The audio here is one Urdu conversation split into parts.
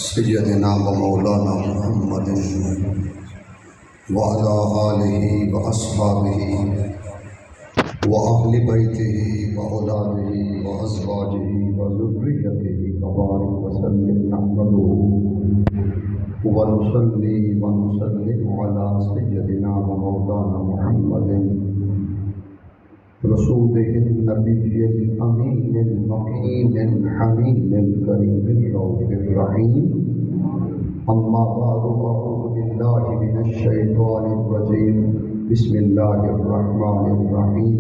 سیدنا و مولانا محمد وعلى آلہ واصحابہ وأهل بيته وأولاده وأزواجه وذريته وبارك وسلم نحمده ونصلي ونسلم على سيدنا ومولانا محمد رسوله النبي الأمين المكين الحنين الكريم الرؤوف الرحيم أما بعد أعوذ بالله من الشيطان الرجيم بسم الله الرحمن الرحيم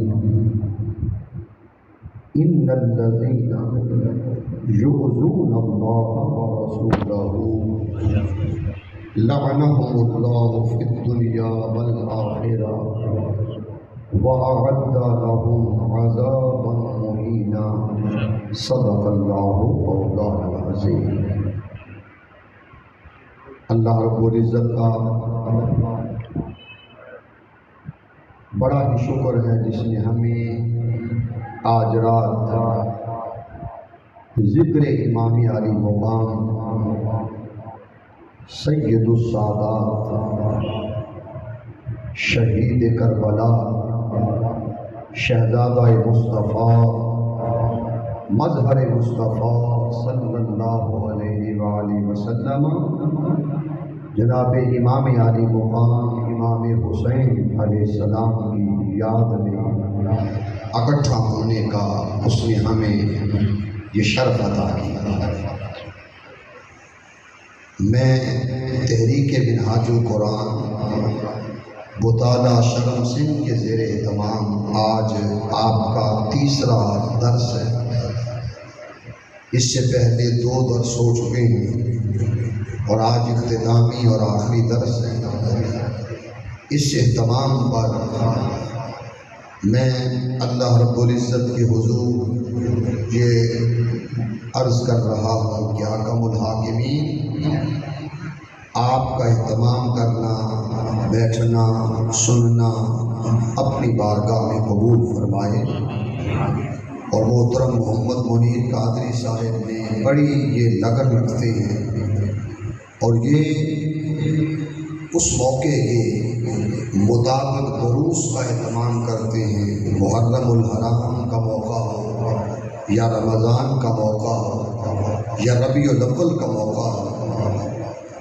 إن الذين يؤذون الله ورسوله لعنهم الله في الدنيا والآخرة وأعد لهم عذابا مهينا صدق الله مولانا العظيم۔ اللہ رب العزت کا بڑا ہی شکر ہے جس نے ہمیں آج رات ذکر امام علی مقام سید السادات شہید کربلا شہزادہ مصطفیٰ مظہر مصطفیٰ صلی اللہ علیہ وآلہ وسلم جناب امام علی مقام امام حسین علیہ السلام کی یاد میں اکٹھا ہونے کا اس نے ہمیں یہ شرف عطا کیا۔ میں تحریک منہاج القرآن بطالہ شرم سنگھ کے زیر اہتمام آج آپ کا تیسرا درس ہے۔ اس سے پہلے 2 درس ہو چکے ہیں اور آج اختتامی اور آخری درس ہے۔ اس اہتمام پر میں اللہ رب العزت کے حضور یہ عرض کر رہا ہوں کہ حکم الحاکمین آپ کا اہتمام کرنا، بیٹھنا، سننا اپنی بارگاہ میں قبول فرمائے۔ اور محترم محمد منیر قادری صاحب نے بڑی یہ لگن رکھتے ہیں اور یہ اس موقع کے مطابق دروس کا اہتمام کرتے ہیں۔ محرم الحرام کا موقع ہو یا رمضان کا موقع ہو یا ربیع الاول کا موقع ہو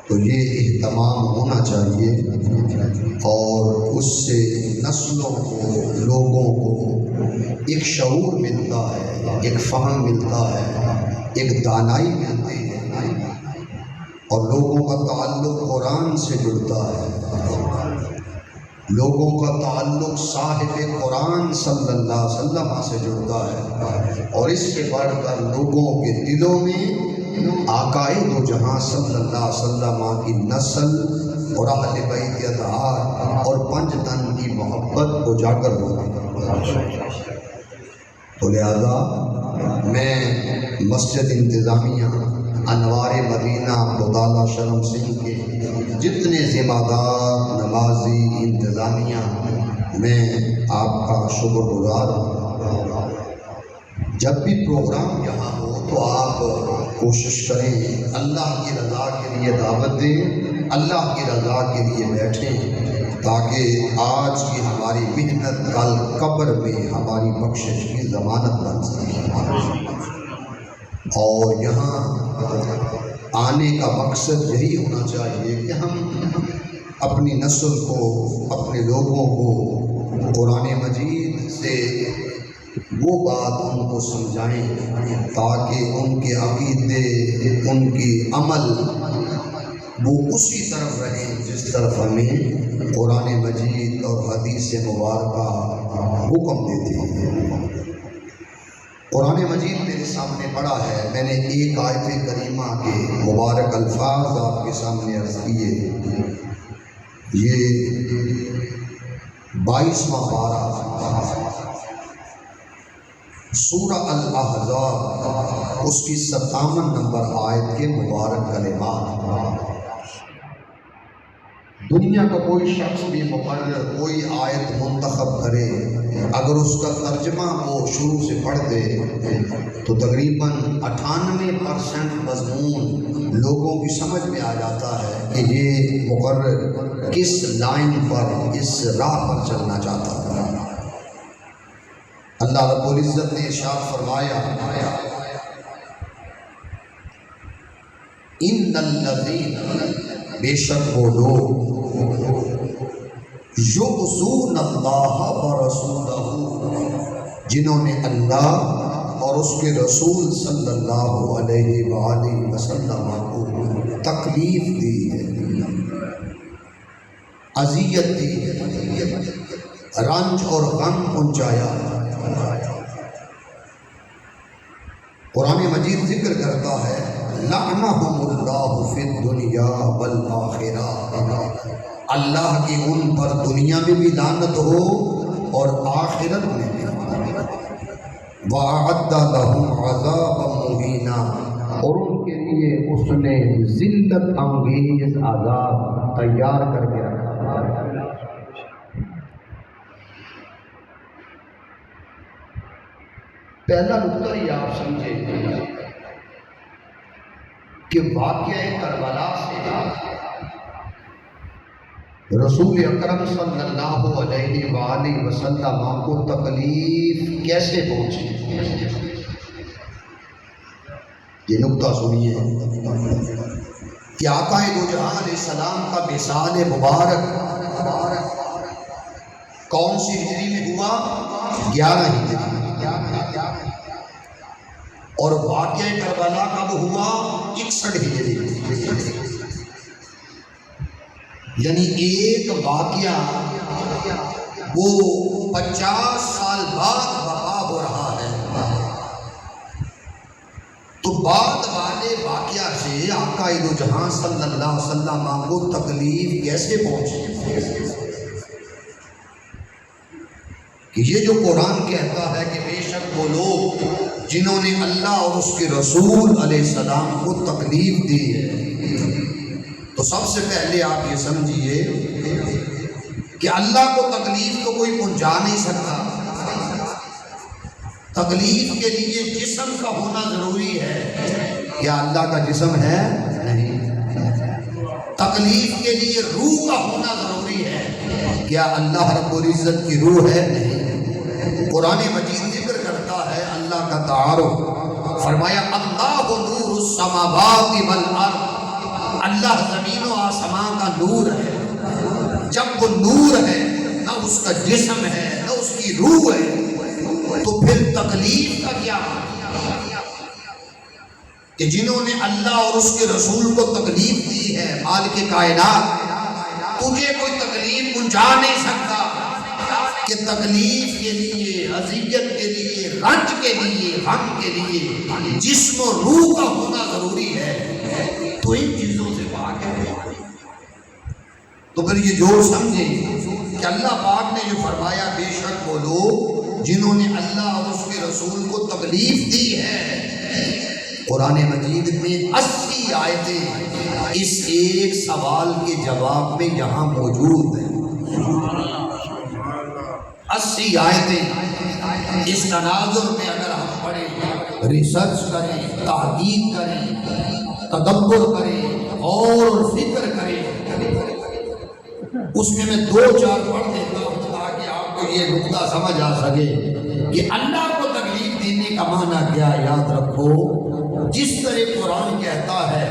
تو یہ اہتمام ہونا چاہیے اور اس سے نسلوں کو، لوگوں کو ایک شعور ملتا ہے، ایک فہم ملتا ہے، ایک دانائی ملتی ہے اور لوگوں کا تعلق قرآن سے جڑتا ہے، لوگوں کا تعلق صاحب قرآن صلی اللہ علیہ وسلم سے جڑتا ہے اور اس کے بڑھ کر لوگوں کے دلوں میں آقائے دو جہاں صلی اللہ علیہ وسلم کی نسل اور اہل بیت اطہار اور 5 تن کی محبت اجاگر ہوتی ہے۔ تو لہذا میں مسجد انتظامیہ انوار مدینہ بطالہ شرم سنگھ کے جتنے ذمہ دار نمازی انتظامیہ میں آپ کا شکر گزار ہوں۔ جب بھی پروگرام یہاں ہو تو آپ کوشش کریں اللہ کی رضا کے لیے دعوت دیں، اللہ کی رضا کے لیے بیٹھیں تاکہ آج کی ہماری محنت کل قبر میں ہماری بخشش کی ضمانت بن سکے۔ اور یہاں آنے کا مقصد یہی ہونا چاہیے کہ ہم اپنی نسل کو، اپنے لوگوں کو قرآن مجید سے وہ بات ان کو سمجھائیں تاکہ ان کے عقیدے، ان کی عمل وہ اسی طرف رہیں جس طرف ہمیں قرآن مجید اور حدیث مبارکہ حکم دیتے ہیں۔ قرآن مجید میرے سامنے پڑا ہے، میں نے ایک آیت کریمہ کے مبارک الفاظ آپ کے سامنے عرض کیے۔ یہ 22واں پارہ سورہ الاحزاب اس کی 57 نمبر آیت کے مبارک کلمات۔ دنیا کا کوئی شخص بھی مقرر کوئی آیت منتخب کرے، اگر اس کا ترجمہ وہ شروع سے پڑھ دے تو تقریباً 98% مضمون لوگوں کی سمجھ میں آ جاتا ہے کہ یہ مقرر کس لائن پر، اس راہ پر چلنا چاہتا ہے۔ اللہ رب العزت نے ارشاد فرمایا ان الذین، بے شک وہ لوگ یؤذون اللہ ورسولہ، جنہوں نے اللہ اور اس کے رسول صلی اللہ علیہ وآلہ وسلم کو تکلیف دی ہے، اذیت دی ہے، رنج اور غم پہنچایا۔ قرآن مجید ذکر کرتا ہے لعنہم اللہ فی الدنیا والآخرہ، اللہ کی ان پر دنیا میں بھی لعنت ہو اور آخرت میں بھی۔ وَأَعَدَّ لَهُمْ عَذَابًا مُهِينًا، اور ان کے لیے اس نے ذلت انگیز عذاب تیار کر کے رکھا۔ پہلا نقطہ یہ آپ سمجھے کہ واقعہ کربلا سے رسول اکرم صلی اللہ علیہ وآلہ وسلم کو تکلیف کیسے پہنچی، یہ نقطہ سنیے کہ آقا دو جہاں علیہ السلام کا وصال مبارک کون سی ہجری میں ہوا؟ 11 ہجری، اور واقعہ کربلا کب ہوا؟ 61 ہجری، یعنی ایک واقعہ وہ 50 سال بعد وقع ہو رہا ہے۔ تو بعد والے واقعہ سے آقا دو جہاں صلی اللہ علیہ وسلم کو تکلیف کیسے پہنچی؟ کہ یہ جو قرآن کہتا ہے کہ بے شک وہ لوگ جنہوں نے اللہ اور اس کے رسول علیہ السلام کو تکلیف دی ہے، تو سب سے پہلے آپ یہ سمجھیے کہ اللہ کو تکلیف تو کوئی پہنچا نہیں سکتا۔ تکلیف کے لیے جسم کا ہونا ضروری ہے، کیا اللہ کا جسم ہے؟ نہیں۔ تکلیف کے لیے روح کا ہونا ضروری ہے، کیا اللہ رب العزت کی روح ہے؟ نہیں۔ قرآن مجید ذکر کرتا ہے اللہ کا تعارف، فرمایا اللہ نور السماوات والارض، اللہ زمین و آسمان کا نور ہے۔ جب وہ نور ہے، نہ اس کا جسم ہے نہ اس کی روح ہے، تو پھر تکلیف کا کیا؟ کہ جنہوں نے اللہ اور اس کے رسول کو تکلیف دی ہے، مالک کائنات تجھے کوئی تکلیف پہنچا نہیں سکتا، کہ تکلیف کے لیے، اذیت کے لیے، رنج کے لیے، غم کے لیے جسم و روح کا ہونا ضروری ہے، تو ان چیزوں سے پاک ہے۔ تو پھر یہ جو سمجھے کہ اللہ پاک نے جو فرمایا بے شک وہ لوگ جنہوں نے اللہ اور اس کے رسول کو تکلیف دی ہے، قرآن مجید میں 80 آیتیں اس ایک سوال کے جواب میں یہاں موجود ہیں۔ 80 آیتیں اس تناظر میں اگر ہم پڑھیں، ریسرچ کریں، تحقیق کریں، تدبر کریں اور فکر کریں، اس میں 2-4 پڑھ دیتا ہوں تاکہ آپ کو یہ نقطہ سمجھ آ سکے کہ اللہ کو تکلیف دینے کا معنی کیا۔ یاد رکھو، جس طرح قرآن کہتا ہے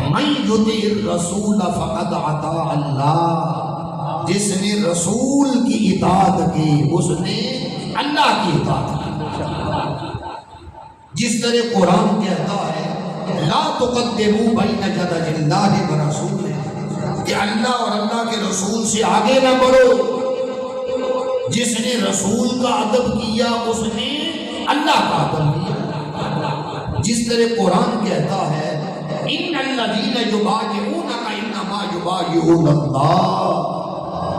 من یطع الرسول فقد اطاع اللہ، جس نے رسول کی اطاعت کی اس نے اللہ کی اطاعت کی۔ جس طرح قرآن کہتا ہے لا تقدموا بین یدی اللہ ورسولہ، کہ اللہ اور اللہ کے رسول سے آگے نہ بڑھو۔ جس نے رسول کا ادب کیا اس نے اللہ کا ادب کیا۔ جس طرح قرآن کہتا ہے ان الذین یبایعونک انما یبایعون اللہ،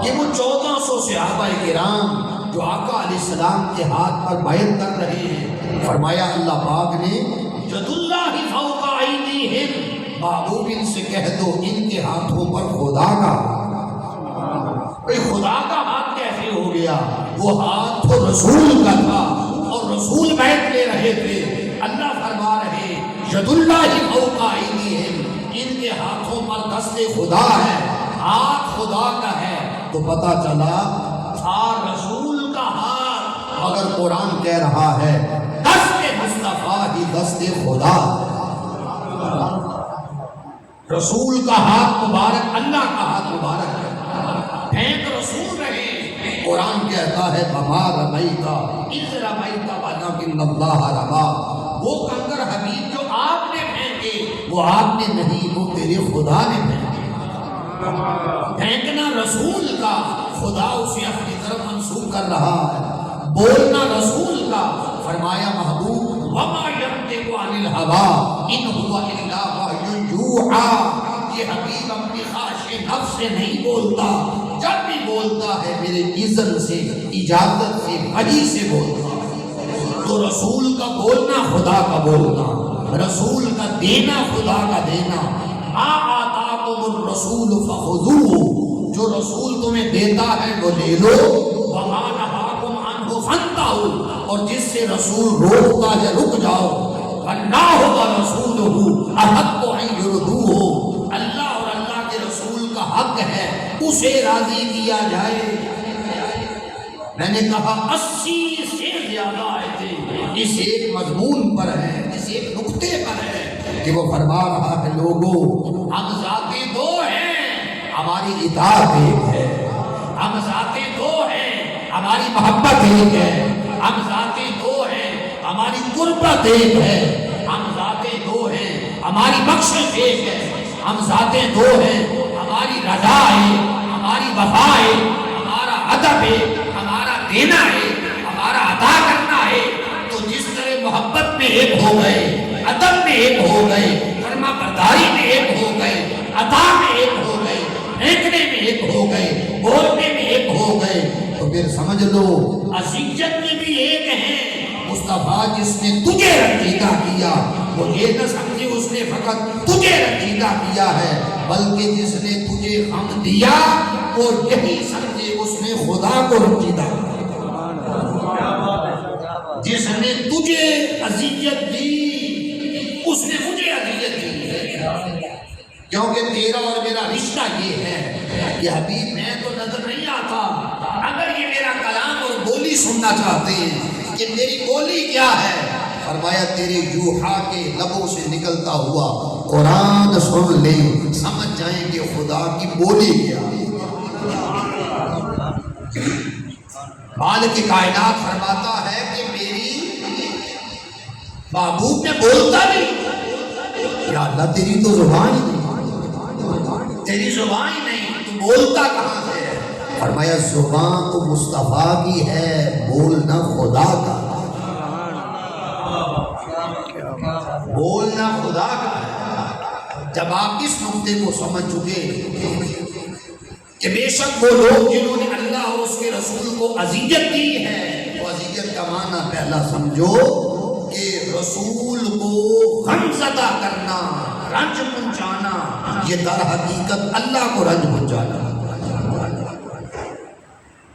یہ وہ 1400 صحابہ کرام جو آقا علیہ السلام کے ہاتھ پر بیعت کر رہے ہیں، فرمایا اللہ پاک نے ید اللہ فوق ایدیہم، محبوب ان سے کہہ دو ان کے ہاتھوں پر خدا کا۔ خدا کا ہاتھ کیسے ہو گیا؟ وہ ہاتھ تو رسول کا تھا اور رسول بیعت لے رہے تھے۔ اللہ فرما رہے ید اللہ فوق ایدیہم، ان کے ہاتھوں پر دست خدا ہے، ہاتھ خدا کا ہے، تو پتہ چلا تھا رسول کا ہاتھ، مگر قرآن کہہ رہا ہے دست مصطفیٰ ہی دست خدا، رسول کا ہاتھ مبارک اللہ کا ہاتھ مبارک ہے، پھینک رسول رہے۔ قرآن کہتا ہے وما رمیت اذ رمیت ولکن اللہ رمی، وہ کنکر حبیب جو آپ نے پھینکے وہ آپ نے نہیں، وہ تیرے خدا نے پھینکے۔ پھینکنا رسول کا، خدا اسے اپنی طرف منسوب کر رہا ہے، بولنا رسول کا۔ فرمایا محبوب وما ینطق عن الہوی ان هو الا وحی یوحی، یہ حبیب اپنی خواہش نفس سے نہیں بولتا، جب بھی بولتا ہے میرے اذن سے، اجازت سے، وحی سے بولتا ہے۔ تو رسول کا بولنا خدا کا بولنا، رسول کا دینا خدا کا دینا۔ ما آتاکم الرسول فخذوہ، جو رسول تمہیں دیتا ہے وہ لے لو، وما نہاکم عنہ فانتہوا، اور جس سے رسول روکتا ہے رک جاؤ۔ اللہ ورسولہ احق ان یرضوہ، اللہ اور اللہ کے رسول کا حق ہے اسے راضی کیا جائے۔ میں نے کہا 80 سے زیادہ آیتیں اس ایک مضمون پر ہے، اس ایک نقطے پر ہے کہ وہ فرما رہا ہے لوگوں ہم ذاتیں دو ہیں، ہماری اطاعت ایک ہے، ہم ذاتیں دو ہیں، ہماری محبت ایک ہے، ہم ذاتیں دو ہیں، ہماری قربت ایک ہے، ہم ذاتیں دو ہیں، ہماری بخشش ایک ہے، ہم ذاتیں دو ہیں، ہماری رضا ہے، ہماری وفا ہے، ہمارا ادب ہے، ہمارا دینا ہے، ہمارا عطا کرنا ہے۔ تو جس طرح محبت میں ایک ہو گئے، ادب میں ایک ہو گئے، فرما برداری میں ایک ہو گئے، عطا میں ایک ہو گئے، پھینکنے میں ایک ہو گئے، بولنے میں ایک ہو گئے، تو پھر سمجھ لو عزیزت میں بھی ایک ہے۔ مصطفیٰ جس نے تجھے رنجیدہ کیا وہ یہ نہ سمجھے اس نے فقط تجھے رنجیدہ کیا ہے، بلکہ جس نے تجھے غم دیا وہ یہی سمجھے اس نے خدا کو رنجیدہ کیا۔ جس نے تجھے اذیت دی اس نے مجھے اذیت دی ہے، کیونکہ تیرا اور میرا رشتہ یہ ہے کہ حبیب میں تو نظر نہیں آتا، اگر یہ میرا کلام اور بولی سننا چاہتے ہیں کہ میری بولی کیا ہے، فرمایا تیرے یوحا کے لبوں سے نکلتا ہوا قرآن سن لیں، سمجھ جائیں کہ خدا کی بولی کیا۔ مالک کائنات فرماتا ہے کہ میری محبوب میں بولتا نہیں، یا اللہ تیری تو زبان ہی نہیں، تیری زبان ہی نہیں، تو بولتا کہاں سے ہے؟ فرمایا زبان تو مصطفیٰ کی ہے، بولنا خدا کا، بولنا خدا کا ہے۔ جب آپ اس نقطے کو سمجھ چکے کہ بے شک وہ لوگ جنہوں نے اللہ اور اس کے رسول کو اذیت دی ہے، وہ اذیت کا معنی پہلا سمجھو کہ رسول کو غم زدہ کرنا، رنج پہنچانا، یہ در حقیقت اللہ کو رنج پہنچانا۔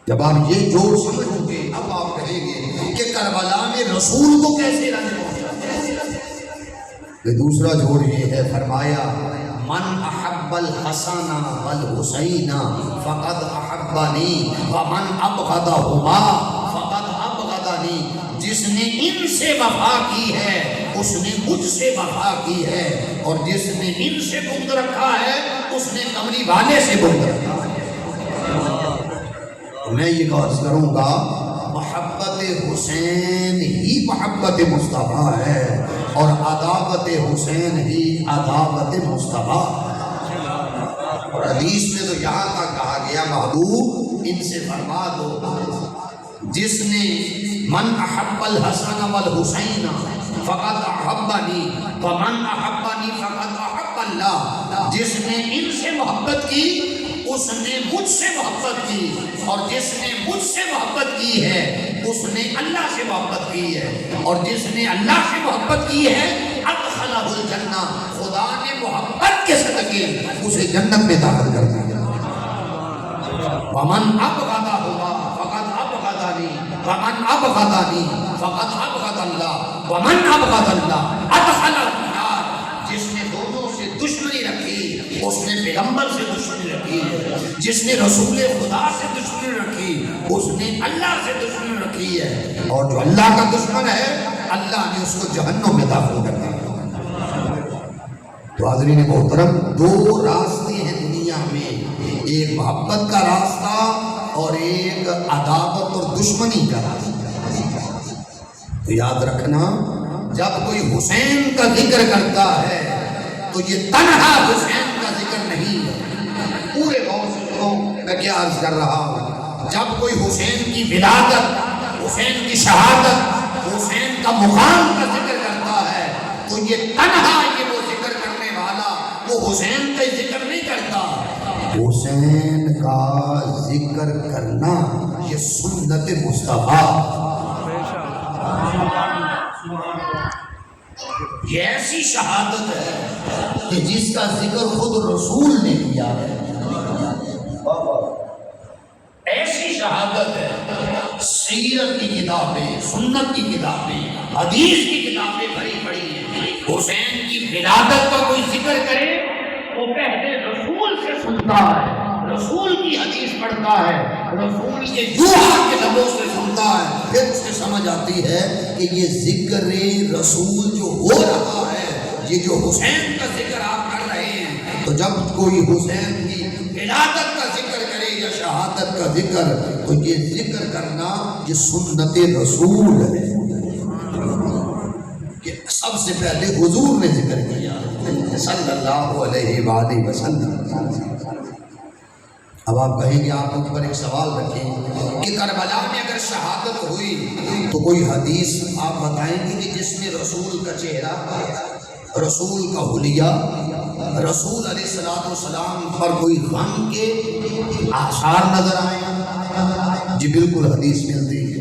جب آپ یہ جوڑ سمجھ چکے اب آپ کہیں گے کہ کربلا میں رسول کو کیسے رنج پہنچا۔ یہ دوسرا جوڑ یہ ہے، فرمایا من احب الحسن والحسین فقد احبنی ومن ابغضہما فقد ابغضنی، جس نے ان سے وفا کی ہے اس نے مجھ سے وفا کی ہے، اور جس نے ان سے بغض رکھا ہے اس نے کمری والے سے بغض رکھا ہے۔ میں یہ عرض کروں گا محبت حسین ہی محبت مصطفیٰ ہے، اور عداوت حسین ہی عداوت مصطفیٰ۔ اور حدیث میں تو یہاں تک کہا گیا محبوب ان سے فرما دو جس نے من احب الحسن والحسین فقد احبنی ومن احبنی فقد احب اللہ، جس نے ان سے محبت کی اس نے مجھ سے محبت کی، اور جس نے مجھ سے محبت کی ہے اس نے اللہ سے محبت کی ہے، اور جس نے اللہ سے محبت کی ہے ادخلہ الجنہ، خدا نے محبت کے صدقے اسے جنت میں داخل کر دیا۔ ومن ابغضہما فقد ابغضنی ومن ابغضنی فقد ابغض اللہ ومن ابغض اللہ ادخلہ النار، جس نے دونوں سے دشمنی رکھی اس نے پیغمبر سے دشمنی رکھی ہے، جس نے رسول خدا سے دشمنی رکھی اس نے اللہ سے دشمنی رکھی ہے، اور جو اللہ کا دشمن ہے اللہ نے اس کو جہنم میں داخل کر دیا۔ تو حاضرین محترم، دو راستے ہیں دنیا میں، ایک محبت کا راستہ اور ایک عداوت اور دشمنی کا راستہ۔ تو یاد رکھنا، جب کوئی حسین کا ذکر کرتا ہے تو یہ تنہا حسین کا ذکر نہیں ہے، پورے غور سے سنو میں کیا عرض کر رہا ہوں۔ جب کوئی حسین کی ولادت، حسین کی شہادت، حسین کا مقام کا ذکر کرتا ہے تو یہ تنہا یہ وہ ذکر کرنے والا وہ حسین کا ذکر نہیں کرتا، حسین کا ذکر کرنا یہ سنت مصطفیٰ، یہ ایسی شہادت ہے کہ جس کا ذکر خود رسول نے کیا ہے، ایسی شہادت ہے۔ سیرت کی کتابیں، سنت کی کتابیں، حدیث کی کتابیں بھری پڑی ہیں۔ حسین کی ولادت کا کوئی ذکر کرے وہ پہلے رسول سے سنتا ہے، رسول کی حدیث پڑھتا ہے، رسول کے جوہا کے لبوں سے سنتا ہے، پھر اس سے سمجھ آتی ہے کہ یہ ذکر رسول جو ہو رہا ہے، یہ جو حسین کا ذکر آپ کر رہے ہیں، تو جب کوئی حسین کی ولادت کا ذکر کرے یا شہادت کا ذکر تو یہ ذکر کرنا یہ سنت رسول ہے کہ سب سے پہلے حضور نے ذکر کیا صلی اللہ علیہ وآلہ وسلم۔ اب آپ کہیں گے، آپ مجھ پر ایک سوال رکھیں کہ کربلا میں اگر شہادت ہوئی تو کوئی حدیث آپ بتائیں گے کہ جس میں رسول کا چہرہ، رسول کا حلیہ، رسول علیہ السلام پر کوئی غم کے آثار نظر آئے؟ جی بالکل حدیث ملتی ہے،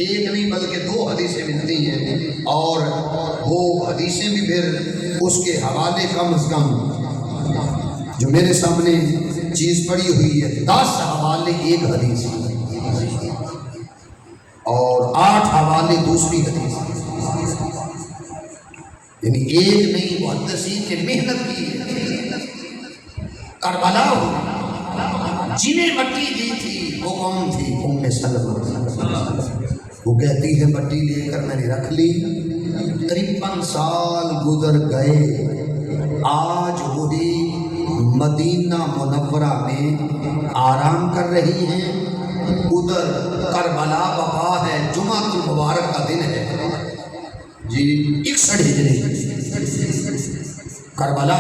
ایک نہیں بلکہ دو حدیثیں ملتی ہیں، اور وہ حدیثیں بھی پھر اس کے حوالے کم از کم جو میرے سامنے چیز پڑی ہوئی ہے 10 حوالے ایک حدیث اور 8 حوالے دوسری حدیث، یعنی ایک نہیں، محدثین نے محنت کی ہے۔ کربلا جنہیں مٹی دی تھی وہ کون تھی؟ ام سلمہ۔ وہ کہتی ہے مٹی لے کر میں نے رکھ لی، 53 سال گزر گئے، آج وہی مدینہ منورہ میں آرام کر رہی ہیں، ادھر کربلا وبا ہے، جمعہ المبارک کا دن ہے جی، 61 ہجری کربلا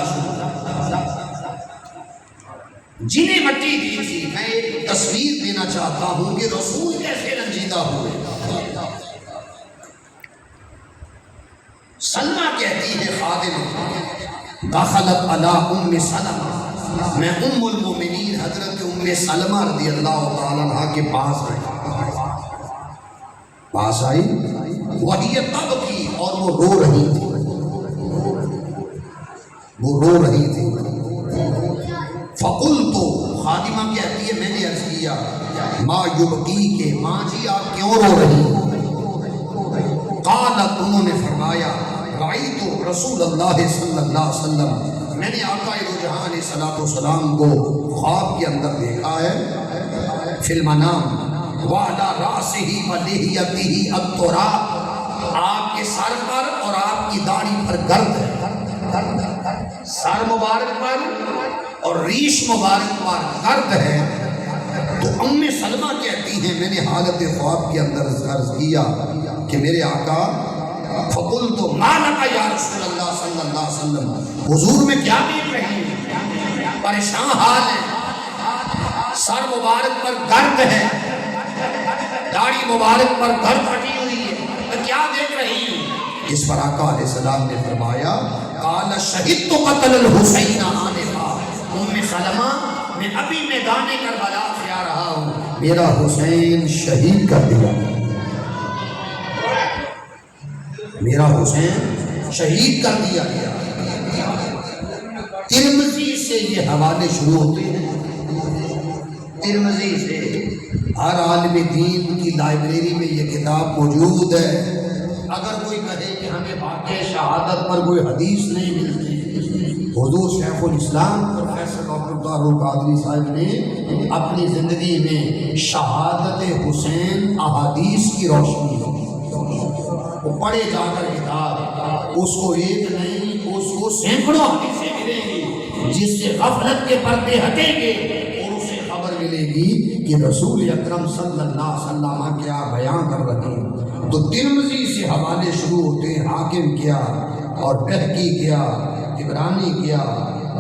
جنہیں مٹی دی تھی۔ میں ایک تصویر دینا چاہتا ہوں کہ رسول کیسے رنجیدہ ہوئے۔ سلمہ کہتی ہے خادم، دخلت علی ام سلمہ، میں ام المومنین حضرت ام سلمہ رضی اللہ تعالیٰ عنہ کے پاس آئی، وہی تبکی، اور وہ رو رہی تھی، وہ رو رہی تھی۔ فقلت، خادمہ کہتی ہے میں نے عرض کیا، ما یبکی، کے ماں جی آپ کیوں رو رہی؟ قالت، انہوں نے فرمایا، رأیت رسول اللہ صلی اللہ علیہ وسلم، میں نے آقا دو جہاں علیہ السلام کو خواب کے اندر دیکھا ہے، فی المنام، وعلی رأسہ ولحیتہ التراب، آپ کے سر پر اور آپ کی داڑھی پر گرد ہے، سر مبارک پر اور ریش مبارک پر گرد ہے۔ تو ام سلمہ کہتی ہیں میں نے حالت خواب کے اندر عرض کیا کہ میرے آقا، فقلت ما لک یا رسول اللہ صلی اللہ علیہ وسلم، حضور میں کیا دیکھ رہی ہیں؟ پریشان حال ہے، سر مبارک پر گرد ہے، داڑھی مبارک پر گرد ہٹی ہوئی ہے، تو کیا دیکھ رہی ہیں؟ اس پر آقا علیہ السلام نے فرمایا، قال شہدت قتل الحسین آنفا، ام سلمہ میں ابھی میدان کربلا سے آ رہا ہوں، میرا حسین شہید کر دیا، میرا حسین شہید کر دیا گیا۔ ترمذی سے یہ حوالے شروع ہوتے ہیں، ترمذی سے، ہر عالم دین کی لائبریری میں یہ کتاب موجود ہے۔ اگر کوئی کہے کہ ہمیں واقع شہادت پر کوئی حدیث نہیں ملتی حضور شیخ الاسلام پروفیسر ڈاکٹر طاہر القادری صاحب نے اپنی زندگی میں شہادت حسین احادیث کی روشنی وہ پڑھے جا کر کتاب، اس کو ایک نہیں اس کو سینکڑوں حدیثیں ملیں گی جس سے غفلت کے پردے ہٹیں گے اور اسے خبر ملے گی کہ رسول اکرم صلی اللہ علیہ وسلم کیا بیان کر رہے ہیں۔ تو ترمذی سے حوالے شروع ہوتے ہیں، حاکم کیا اور بہقی کیا، طبرانی کیا،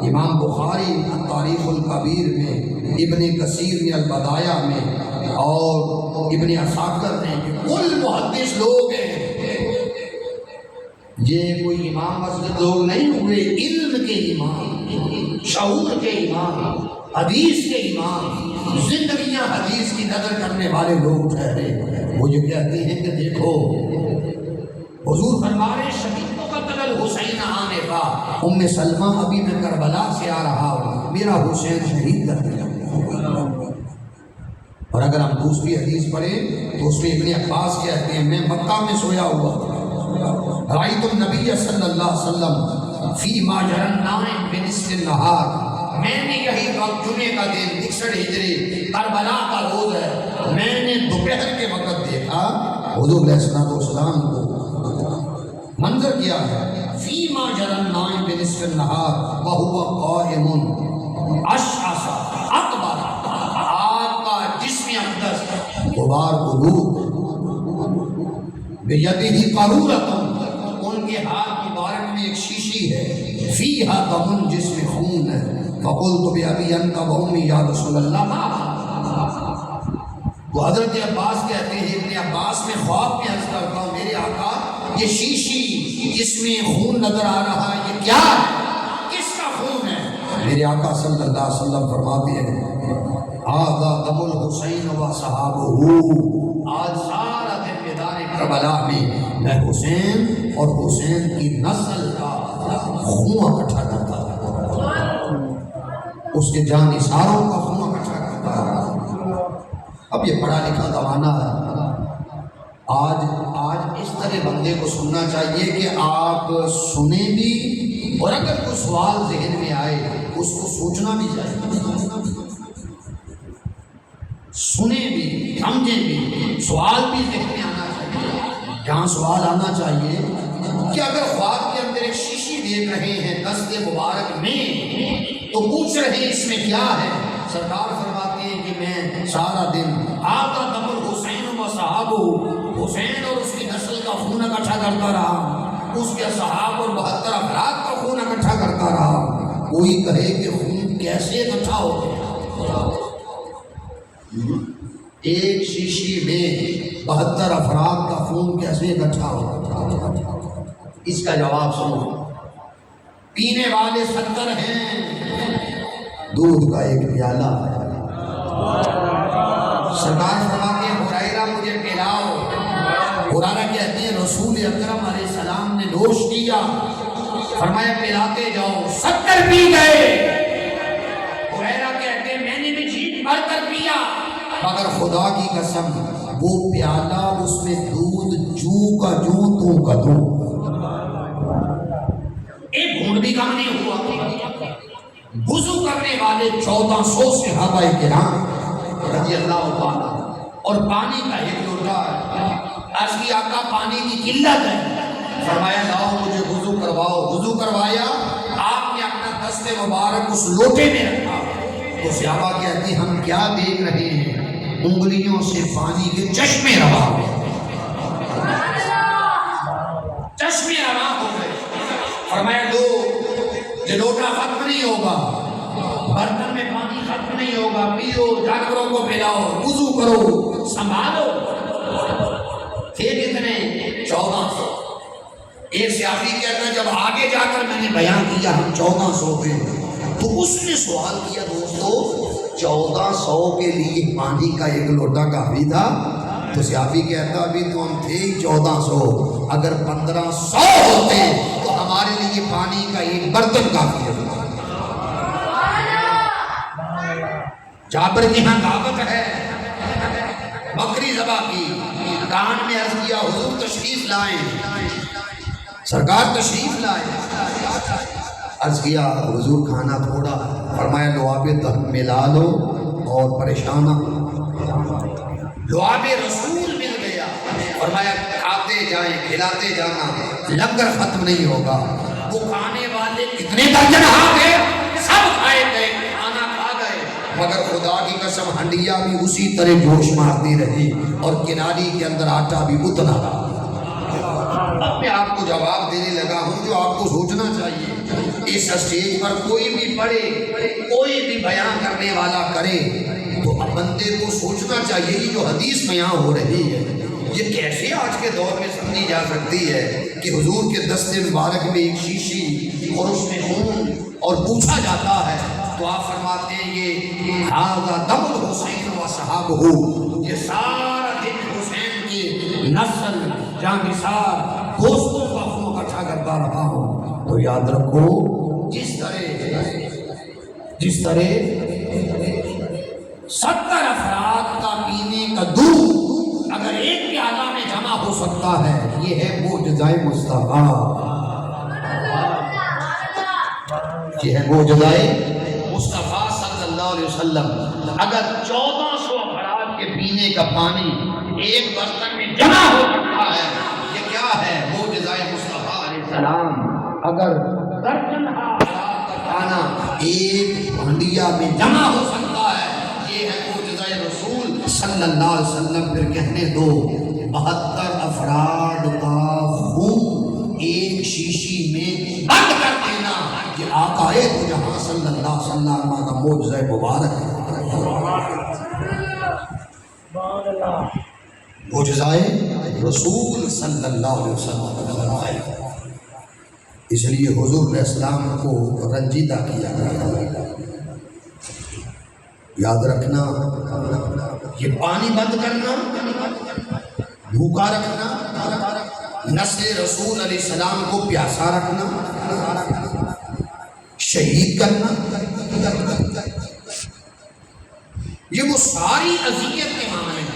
امام بخاری تاریخ الکبیر میں، ابن کثیر نے البدایہ میں، اور ابن عساکر نے، کل محدث لوگ ہیں۔ یہ کوئی امام مسجد لوگ نہیں ہوئے، علم کے امام، شعور کے امام، حدیث کے امام، زندگیاں حدیث کی نظر کرنے والے لوگ ٹھہرے۔ وہ یہ کہتے ہیں کہ دیکھو حضور فرما رہے شہید کو قتل الحسین آنے کا، ام سلمہ ابھی میں کربلا سے آ رہا ہوں، میرا حسین شہید کر دیا۔ اور اگر ہم دوسری حدیث پڑھیں تو اس میں ابن عباس کہتے ہیں میں مکہ میں سویا ہوا رأیت النبی صلی اللہ علیہ وسلم فی ما جرى النائم بنصف النہار، میں نے یہی وقت جمعے کا دن 61 ہجری کربلا کا روز ہے، میں نے دوپہر کے وقت دیکھا حضور علیہ السلام کو منظر کیا ہے فی ما جرى النائم بنصف النہار وهو قائم اشعث اکبر، آپ کا جسم اقدس غبار قلوب بیدہ قارورۃ، ان کے ہاتھ مبارک میں ایک شیشی ہے، فیہا دم، جس میں خون ہے، فقلت بأبی انت وأمی یا رسول اللہ۔ وہ حضرت عباس کہتے ہیں ابن عباس میں خواب میں عرض کرتا ہوں میرے آقا یہ شیشی جس میں خون نظر آ رہا ہے یہ کیا ہے، کس کا خون ہے؟ میرے آقا صلی اللہ علیہ وسلم فرماتے ہیں ھذا دم الحسین و صحابہ، آج سارا دن میدان کربلا میں حسین اور حسین کی نسل کا خون اکٹھا کرتا تھا، اس کے جانثاروں کا خون اکٹھا کرتا تھا۔ اب یہ پڑھا لکھا زمانہ ہے، آج اس طرح بندے کو سننا چاہیے کہ آپ سنیں بھی اور اگر کوئی سوال ذہن میں آئے اس کو سوچنا بھی چاہیے، سنیں بھی سمجھیں بھی، سوال بھی ذہن میں آنا چاہیے۔ جہاں سوال آنا چاہیے کہ اگر خواب کے اندر ایک شیشی دیکھ رہے ہیں دست مبارک میں تو پوچھ رہے ہیں اس میں کیا ہے، سرکار فرماتے ہیں کہ میں سارا دن آتا دم الحسین و صحابہ، حسین اور اس کی نسل کا خون اکٹھا کرتا رہا، اس کے صحاب اور 72 افراد کا خون اکٹھا کرتا رہا۔ کوئی کہے کہ خون کیسے اکٹھا ہو گیا؟ ایک شیشی میں 72 افراد کا خون کیسے اکٹھا ہو؟ اس کا جواب سنو، پینے والے 70 ہیں، دودھ کا ایک پیالہ ہے، سرکار فرماتے ہیں ہریرہ مجھے پلاؤ، ہریرہ کہتے ہیں رسول اکرم علیہ السلام نے نوش کیا، فرمایا پلاتے جاؤ، 70 پی گئے۔ ہریرہ کہتے ہیں میں نے بھی جھیٹ بھر کر پیا، مگر خدا کی قسم وہ پیالہ اس میں دودھ جو کا جو تو کا تو، ایک گھونٹ بھی کم نہیں ہوا۔ وضو کرنے والے 1400 صحابہ کرام رضی اللہ عنہ اور پانی کا ایک لوٹا ہے، عرض کی آقا پانی کی قلت ہے، فرمایا لاؤ مجھے وضو کرواؤ، وضو کروایا، آپ نے اپنا دست مبارک اس لوٹے میں رکھا، تو صحابہ کہتے ہیں ہم کیا دیکھ رہے ہیں، انگلیوں سے پانی کے چشمے روا ہوئے، چشمے روا ہو گئے۔ فرمایا دو یہ لوٹا ختم نہیں ہوگا، برتن میں پانی ختم نہیں ہوگا، پیو، جانوروں کو پلاؤ، وضو کرو، سنبھالو۔ تھے کتنے؟ 1400۔ ایک صحابی کہتا ہے جب آگے جا کر میں نے بیان کیا ہم 1400 تھے تو اس نے سوال کیا دوستو 1400 کے لیے پانی کا ایک لوٹا کافی تھا؟ تو صحابی کہتا ابھی تو ہم تھے ہی 1400، اگر 1500 ہوتے تو ہمارے لیے پانی کا ایک برتن کافی ہوتا۔ جابر کی ہاں دعوت ہے بکری ذبح کی، کان میں عرض کیا حضور تشریف لائیں، سرکار تشریف لائیں، عرض کیا حضور کھانا تھوڑا ہے، فرمایا لعاب دہن ملا لو اور پریشان نہ ہو۔ لعاب رسول مل گیا، فرمایا کھاتے جائیں کھلاتے جانا، لنگر ختم نہیں ہوگا۔ وہ کھانے والے کتنے درجن آ گئے، سب کھائے گئے، کھانا کھا گئے، مگر خدا کی قسم ہنڈیا بھی اسی طرح جوش مارتی رہی اور کناری کے اندر آٹا بھی اتنا رہا۔ اب میں آپ کو جواب دینے لگا ہوں جو آپ کو سوچنا چاہیے۔ اس اسٹیج پر کوئی بھی پڑھے، کوئی بھی بیان کرنے والا کرے تو بندے کو سوچنا چاہیے یہ جو حدیث بیان ہو رہی ہے یہ کیسے آج کے دور میں سمجھی جا سکتی ہے کہ حضور کے دست مبارک میں ایک شیشی اور اس میں خون اور پوچھا جاتا ہے تو آپ فرماتے ہیں یہ ھذا دم الحسین و صحابہ، یہ سارا دن حسین کی نسل جانثار دوستوں کا خون اکٹھا کرتا رہا ہوں۔ تو یاد رکھو جس طرح 70 افراد کا پینے کا دودھ اگر ایک پیالہ میں جمع ہو سکتا ہے، یہ ہے معجزہ مصطفیٰ، یہ ہے معجزہ مصطفیٰ صلی اللہ علیہ وسلم۔ اگر 1400 افراد کے پینے کا پانی ایک برتن میں جمع ہو سکتا ہے، یہ کیا ہے؟ معجزہ مصطفیٰ علیہ السلام۔ اگر درجنہا افراد کا کھانا ایک ہنڈیا میں جمع ہو سکتا ہے، یہ ہے معجزہ رسول صلی اللہ علیہ وسلم۔ پھر کہنے دو 72 افراد کا خون ایک شیشی میں بند کر دینا، یہ آقا دو جہاں صلی اللہ علیہ وسلم کا معجزہ مبارک ہے، معجزہ رسول صلی اللہ علیہ وسلم۔ اس لیے حضور علیہ السلام کو رنجیدہ کیا گیا۔ یاد رکھنا یہ پانی بند کرنا، بھوکا رکھنا، نسل رسول علیہ السلام کو پیاسا رکھنا، شہید کرنا، یہ وہ ساری اذیت کے معاملے ہیں۔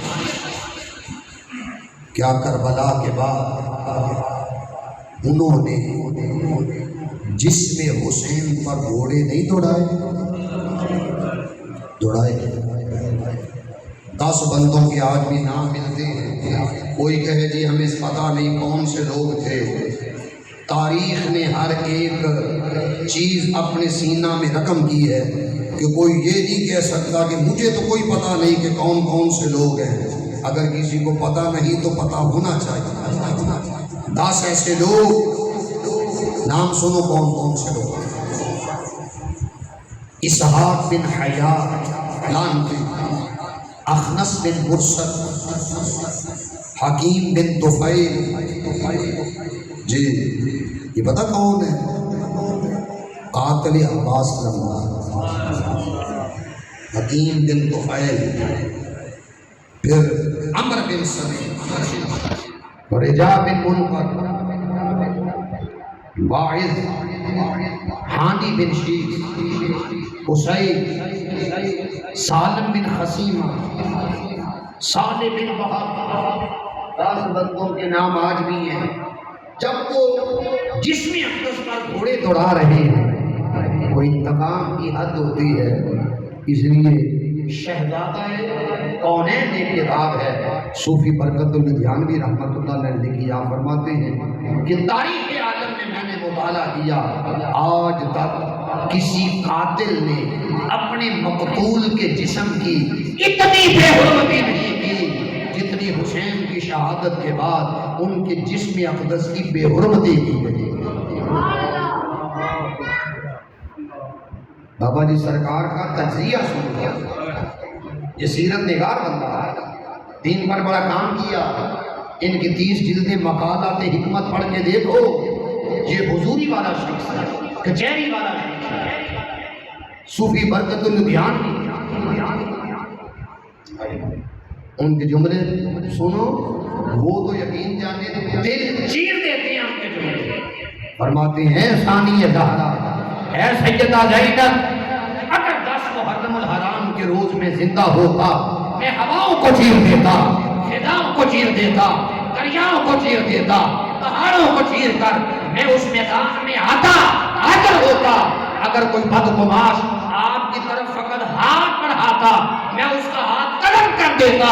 کیا کربلا کے بعد انہوں نے جسم حسین پر گھوڑے نہیں دوڑائے؟ 10 بندوں کے آج بھی نام ملتے ہیں، کوئی کہے جی ہمیں پتہ نہیں کون سے لوگ تھے۔ تاریخ نے ہر ایک چیز اپنے سینہ میں رقم کی ہے کہ کوئی یہ نہیں کہہ سکتا کہ مجھے تو کوئی پتہ نہیں کہ کون کون سے لوگ ہیں۔ اگر کسی کو پتہ نہیں تو پتہ ہونا چاہیے۔ 10 ایسے لوگ، نام سنو کون کون سے لوگ ہیں۔ اسحاق بن حیات لانتی، اخنس بن برصد، حکیم بن طفیل، جی یہ پتہ کون ہے؟ قاتل عباس لمبا، حکیم بن طفیل، پھر عمر بن سلیم، رجا بن منقر، واعظ، ہانی بن شیخ، حسین، سالم بن خسیمہ، صالح بن وہب، 10 بندوں کے نام آج بھی ہیں۔ جب وہ جسم اقدس پر گھوڑے دوڑا رہے ہیں، وہ انتقام کی حد ہوتی ہے، اس لیے شہزادہ کونین ایک کتاب ہے، صوفی برکت الدیانوی رحمۃ اللہ علیہ نے لکھی، آپ فرماتے ہیں کہ تاریخ عالم میں نے مطالعہ کیا، آج تک کسی قاتل نے اپنے مقتول کے جسم کی اتنی بے حرمتی نہیں کی جتنی حسین کی شہادت کے بعد ان کے جسم اقدس کی بے حرمتی کی گئی۔ بابا جی سرکار کا تجزیہ سنیا، یہ سیرت نگار بندہ ہے، دین پر بڑا کام کیا۔ ان کی 30 جلدیں مقالات حکمت پڑھ کے دیکھو، یہ حضوری والا شخص ہے، کچہری والا شخص ہے، صوفی برکت الدیانوی، ان کے جملے سنو، وہ تو یقین جانے دل چیر دیتے ہیں ان کے جملے۔ فرماتے ہیں ثانی زہرا، اے سیدہ زینب، اگر 10 محرم الحرام کے روز میں زندہ ہوتا، میں ہواؤں کو چیر دیتا، فضاؤں کو چیر دیتا، دریاؤں کو چیر دیتا، پہاڑوں کو چیر کر میں اس میدان میں آتا، حاضر ہوتا، اگر کوئی بدگماش آپ کی طرف فقط ہاتھ بڑھاتا میں اس کا ہاتھ قلم کر دیتا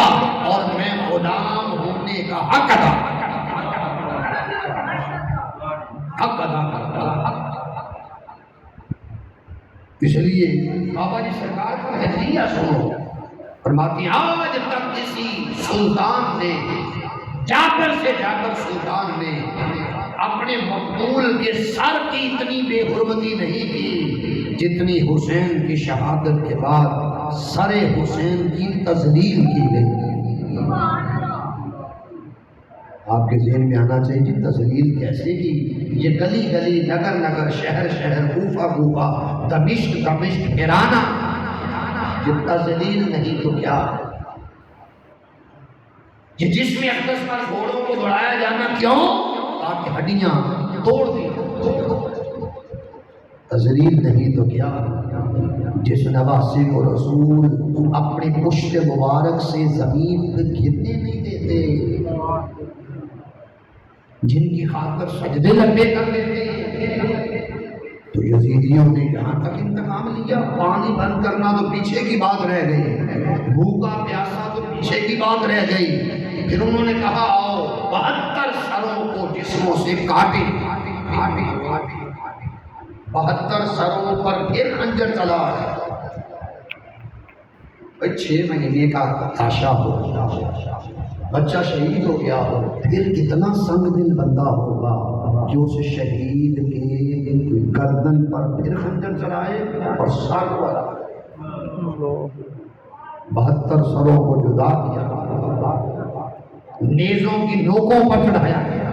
اور میں غلام ہونے کا حق ادا کرتا۔ اس لیے بابا جی سرکار کا نظریہ سنو، فرماتی آج تک کسی سلطان نے، جابر سے جابر سلطان نے اپنے مقتول کے سر کی اتنی بے حرمتی نہیں کی جتنی حسین کی شہادت کے بعد سر حسین کی تذلیل کی گئی۔ آپ کے ذہن میں آنا چاہیے کہ تذلیل کیسے کی؟ یہ گلی گلی، نگر نگر، شہر شہر، کوفہ کوفہ، دمشق دمشق، ایرانہ، یہ تذلیل نہیں تو کیا؟ یہ جسم اقدس پر گھوڑوں کو دوڑایا جانا کیوں؟ تاکہ ہڈیاں توڑ دی۔ تذلیل نہیں تو کیا؟ جس نواسے کو رسول اپنی پشت مبارک سے زمین پہ گرنے نہیں دیتے، جن کی خاطر سجدے لمبے کر دیتے، تو یزیدیوں نے یہاں تک انتقام لیا۔ پانی بند کرنا تو پیچھے کی بات رہ گئی، بھوکا پیاسا تو پیچھے کی بات رہ گئی۔ پھر انہوں نے کہا آؤ 72 سروں کو جسموں سے کاٹیں، 72 سروں پر پھر خنجر چلا ہے۔ 6 مہینے کا لاشا ہو، بچہ شہید ہو گیا ہو، پھر کتنا سنگ دل بندہ ہوگا کہ اس شہید کے گردن پر پھر خنجر چلائے اور سر پر 72 سروں کو جدا کیا، نیزوں کی نوکوں پر چڑھایا گیا۔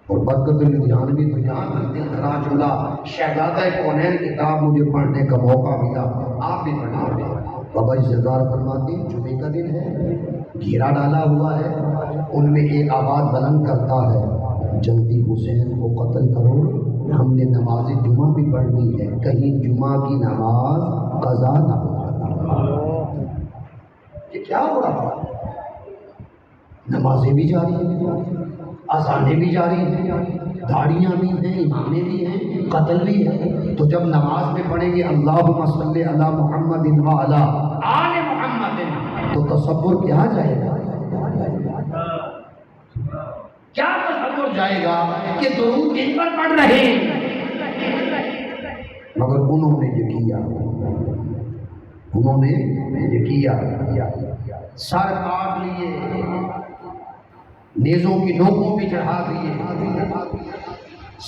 اور برکت الدھیانوی دل خراج اللہ شہزادہ کونین کتاب مجھے پڑھنے کا موقع ملا، آپ بھی پڑھنا۔ بابا جی سرکار فرماتے ہیں جمعے کا دن ہے، گھیرا ڈالا ہوا ہے، ان میں ایک آواز بلند کرتا ہے جلدی حسین کو قتل کرو، ہم نے نماز جمعہ بھی پڑھنی ہے، کہیں جمعہ کی نماز قضا نہ ہو جائے۔ یہ کیا ہو رہا ہے؟ نمازیں بھی جاری ہیں، اذانیں بھی جاری ہیں، داڑیاں بھی ہیں، امامیں بھی ہیں، قتل بھی ہے۔ تو جب نماز میں پڑھیں گے اللہم صلی علی محمد وعلی آل محمد، تو تصور کیا جائے گا؟ کیا تصور جائے گا کہ درود ان پر پڑھ رہے ہیں؟ مگر انہوں نے یہ کیا، انہوں نے یہ کیا، سر کاٹ لیے، نیزوں کی نوکوں پہ چڑھا دیے۔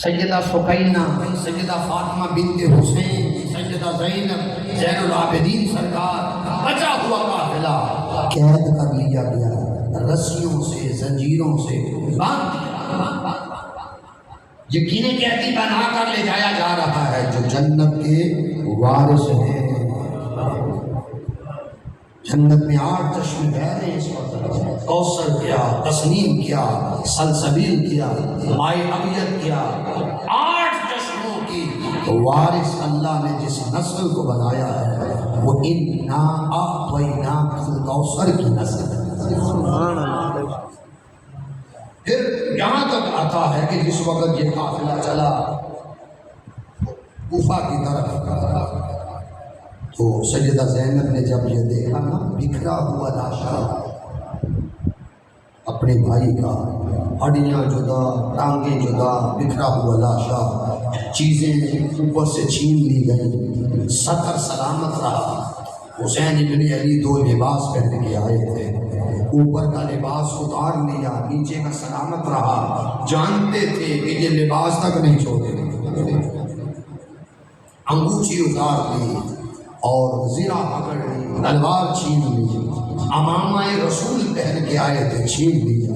سیدہ سکینہ، سیدہ فاطمہ بنت حسین، سیدہ زینب زین العابدین سرکار، بچا ہوا قافلہ قید کر لیا گیا، رسیوں سے زنجیروں سے باندھ دیا، یقینی قیدی بنا کر لے جایا جا رہا ہے جو جنت کے وارث ہیں۔ جنت میں 8 چشمے بہ رہے ہیں اس وقت، کوثر کیا، تسنیم کیا، سلسبیل کیا، ماء ابیض کیا، 8 چشموں کی وارث اللہ نے جس نسل کو بنایا ہے وہ انا اعطیناک الکوثر کی نسل ہے۔ پھر یہاں تک آتا ہے کہ جس وقت یہ قافلہ چلا کوفہ کی طرف، تو سیدہ زینب نے جب یہ دیکھا نا بکھرا ہوا لاشا اپنے بھائی کا، ہڈیاں جدا، ٹانگیں جدا، بکھرا ہوا لاشا، چیزیں اوپر سے چھین لی گئی، سطر سلامت رہا۔ حسین ابن علی 2 لباس پہن کے آئے تھے، اوپر کا لباس اتار لیا، نیچے کا سلامت رہا، جانتے تھے کہ یہ لباس تک نہیں چھوڑے، انگوچھی اتار لی اور زرہ پکڑ لی، تلوار چھین لی، امامہ رسول پہن کے آئے تھے، چھین لیا،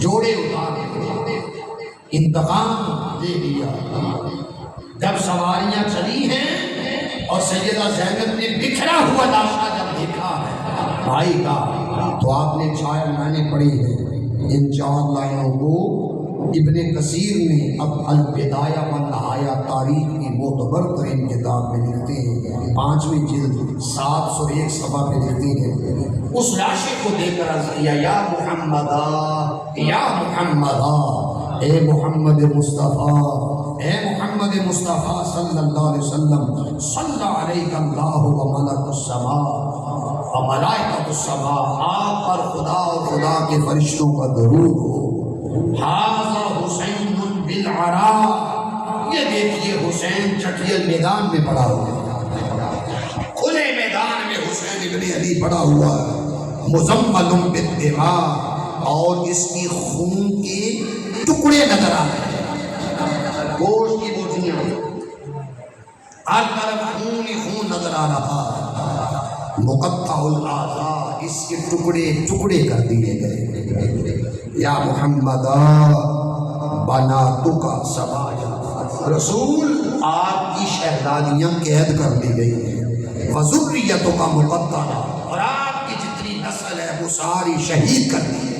جوڑے اتار لیے، انتقام دے دیا۔ جب سواریاں چلی ہیں اور سیدہ زینب نے بکھرا ہوا لاشا جب دیکھا ہے بھائی کا، تو آپ نے 4 لائنیں پڑھی ہیں۔ ان 4 لائنوں کو ابن کثیر نے اب البدایہ و نہایہ تاریخ کی معتبر ترین کتاب میں لکھتے ہیں، 5ویں جلد 701 صفحہ پہ لکھتے ہیں، اس لاشے کو دیکھ کر عرض کیا یا محمدہ یا محمدہ اے محمد مصطفیٰ، اے محمد مصطفیٰ صلی اللہ علیہ وسلم، صلی علیک اللہ و ملک السماء و ملائکۃ السماء، آپ پر خدا اور خدا کے فرشتوں کا درود ہو۔ ھذا حسین بالعراء، یہ دیکھیے حسین چٹیل میدان میں پڑا ہوا ہے، کھلے میدان میں حسین ابن علی پڑا ہوا ہے، مزمل بالدماء، اور اس کی خون کے ٹکڑے نظر آ رہے ہیں، گوشت کی بوٹیاں، ہر طرف خون ہی خون نظر آ رہا ہے، مقطع الاعضاء، اس کے ٹکڑے ٹکڑے کر دیے گئے۔ یا محمد بناتک سبایا، رسول آپ کی شہزادیاں قید کر دی گئی ہیں، وذریتک مقطعہ، اور آپ کی جتنی نسل ہے وہ ساری شہید کر دی ہے۔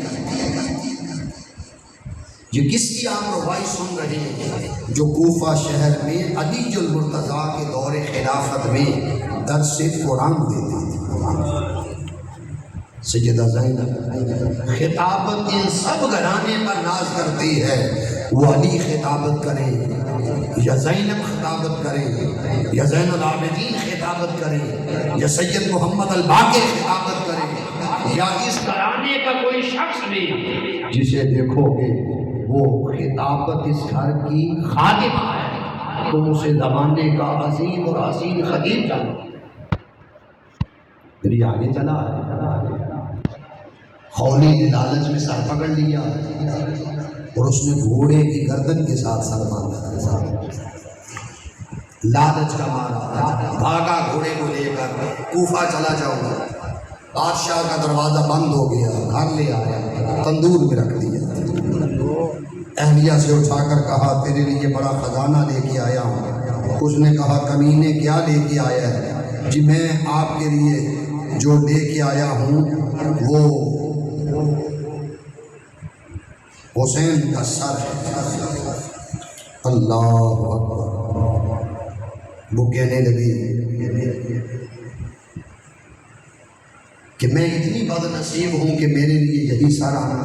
یہ کس کی آپ روائی سن رہے ہیں؟ جو کوفہ شہر میں علی المرتضیٰ کے دور خلافت میں درس قرآن دیتے تھے۔ سیدہ زینب خطابت ان سب گھرانے پر ناز کرتی ہے، وہ علی خطابت کریں یا زینب خطابت کریں یا زین العابدین خطابت کریں یا سید محمد الباقر خطابت کریں یا اس گھرانے کا کوئی شخص بھی جسے دیکھو گے وہ خطابت اس گھر کی خادمہ ہے، تم اسے زمانے کا عظیم اور حسین خطیب جانو۔ پھر یہ آگے چلا ہے، خولی نے لالچ میں سر پکڑ لیا اور اس نے گھوڑے کی گردن کے ساتھ سر باندھا، لالچ کا مارا بھاگا گھوڑے کو لے کر، کوفہ چلا جاؤں گا، بادشاہ کا دروازہ بند ہو گیا، گھر لے آیا، تندور میں رکھ دیا، اہلیہ سے اٹھا کر کہا تیرے لیے بڑا خزانہ لے کے آیا ہوں۔ اس نے کہا کمینے کیا لے کے آیا ہے؟ جی میں آپ کے لیے جو لے کے آیا ہوں وہ حسین کا سر ہے۔ اللہ اکبر، وہ کہنے لگی کہ میں اتنی بد نصیب ہوں کہ میرے لیے یہی سر آنا۔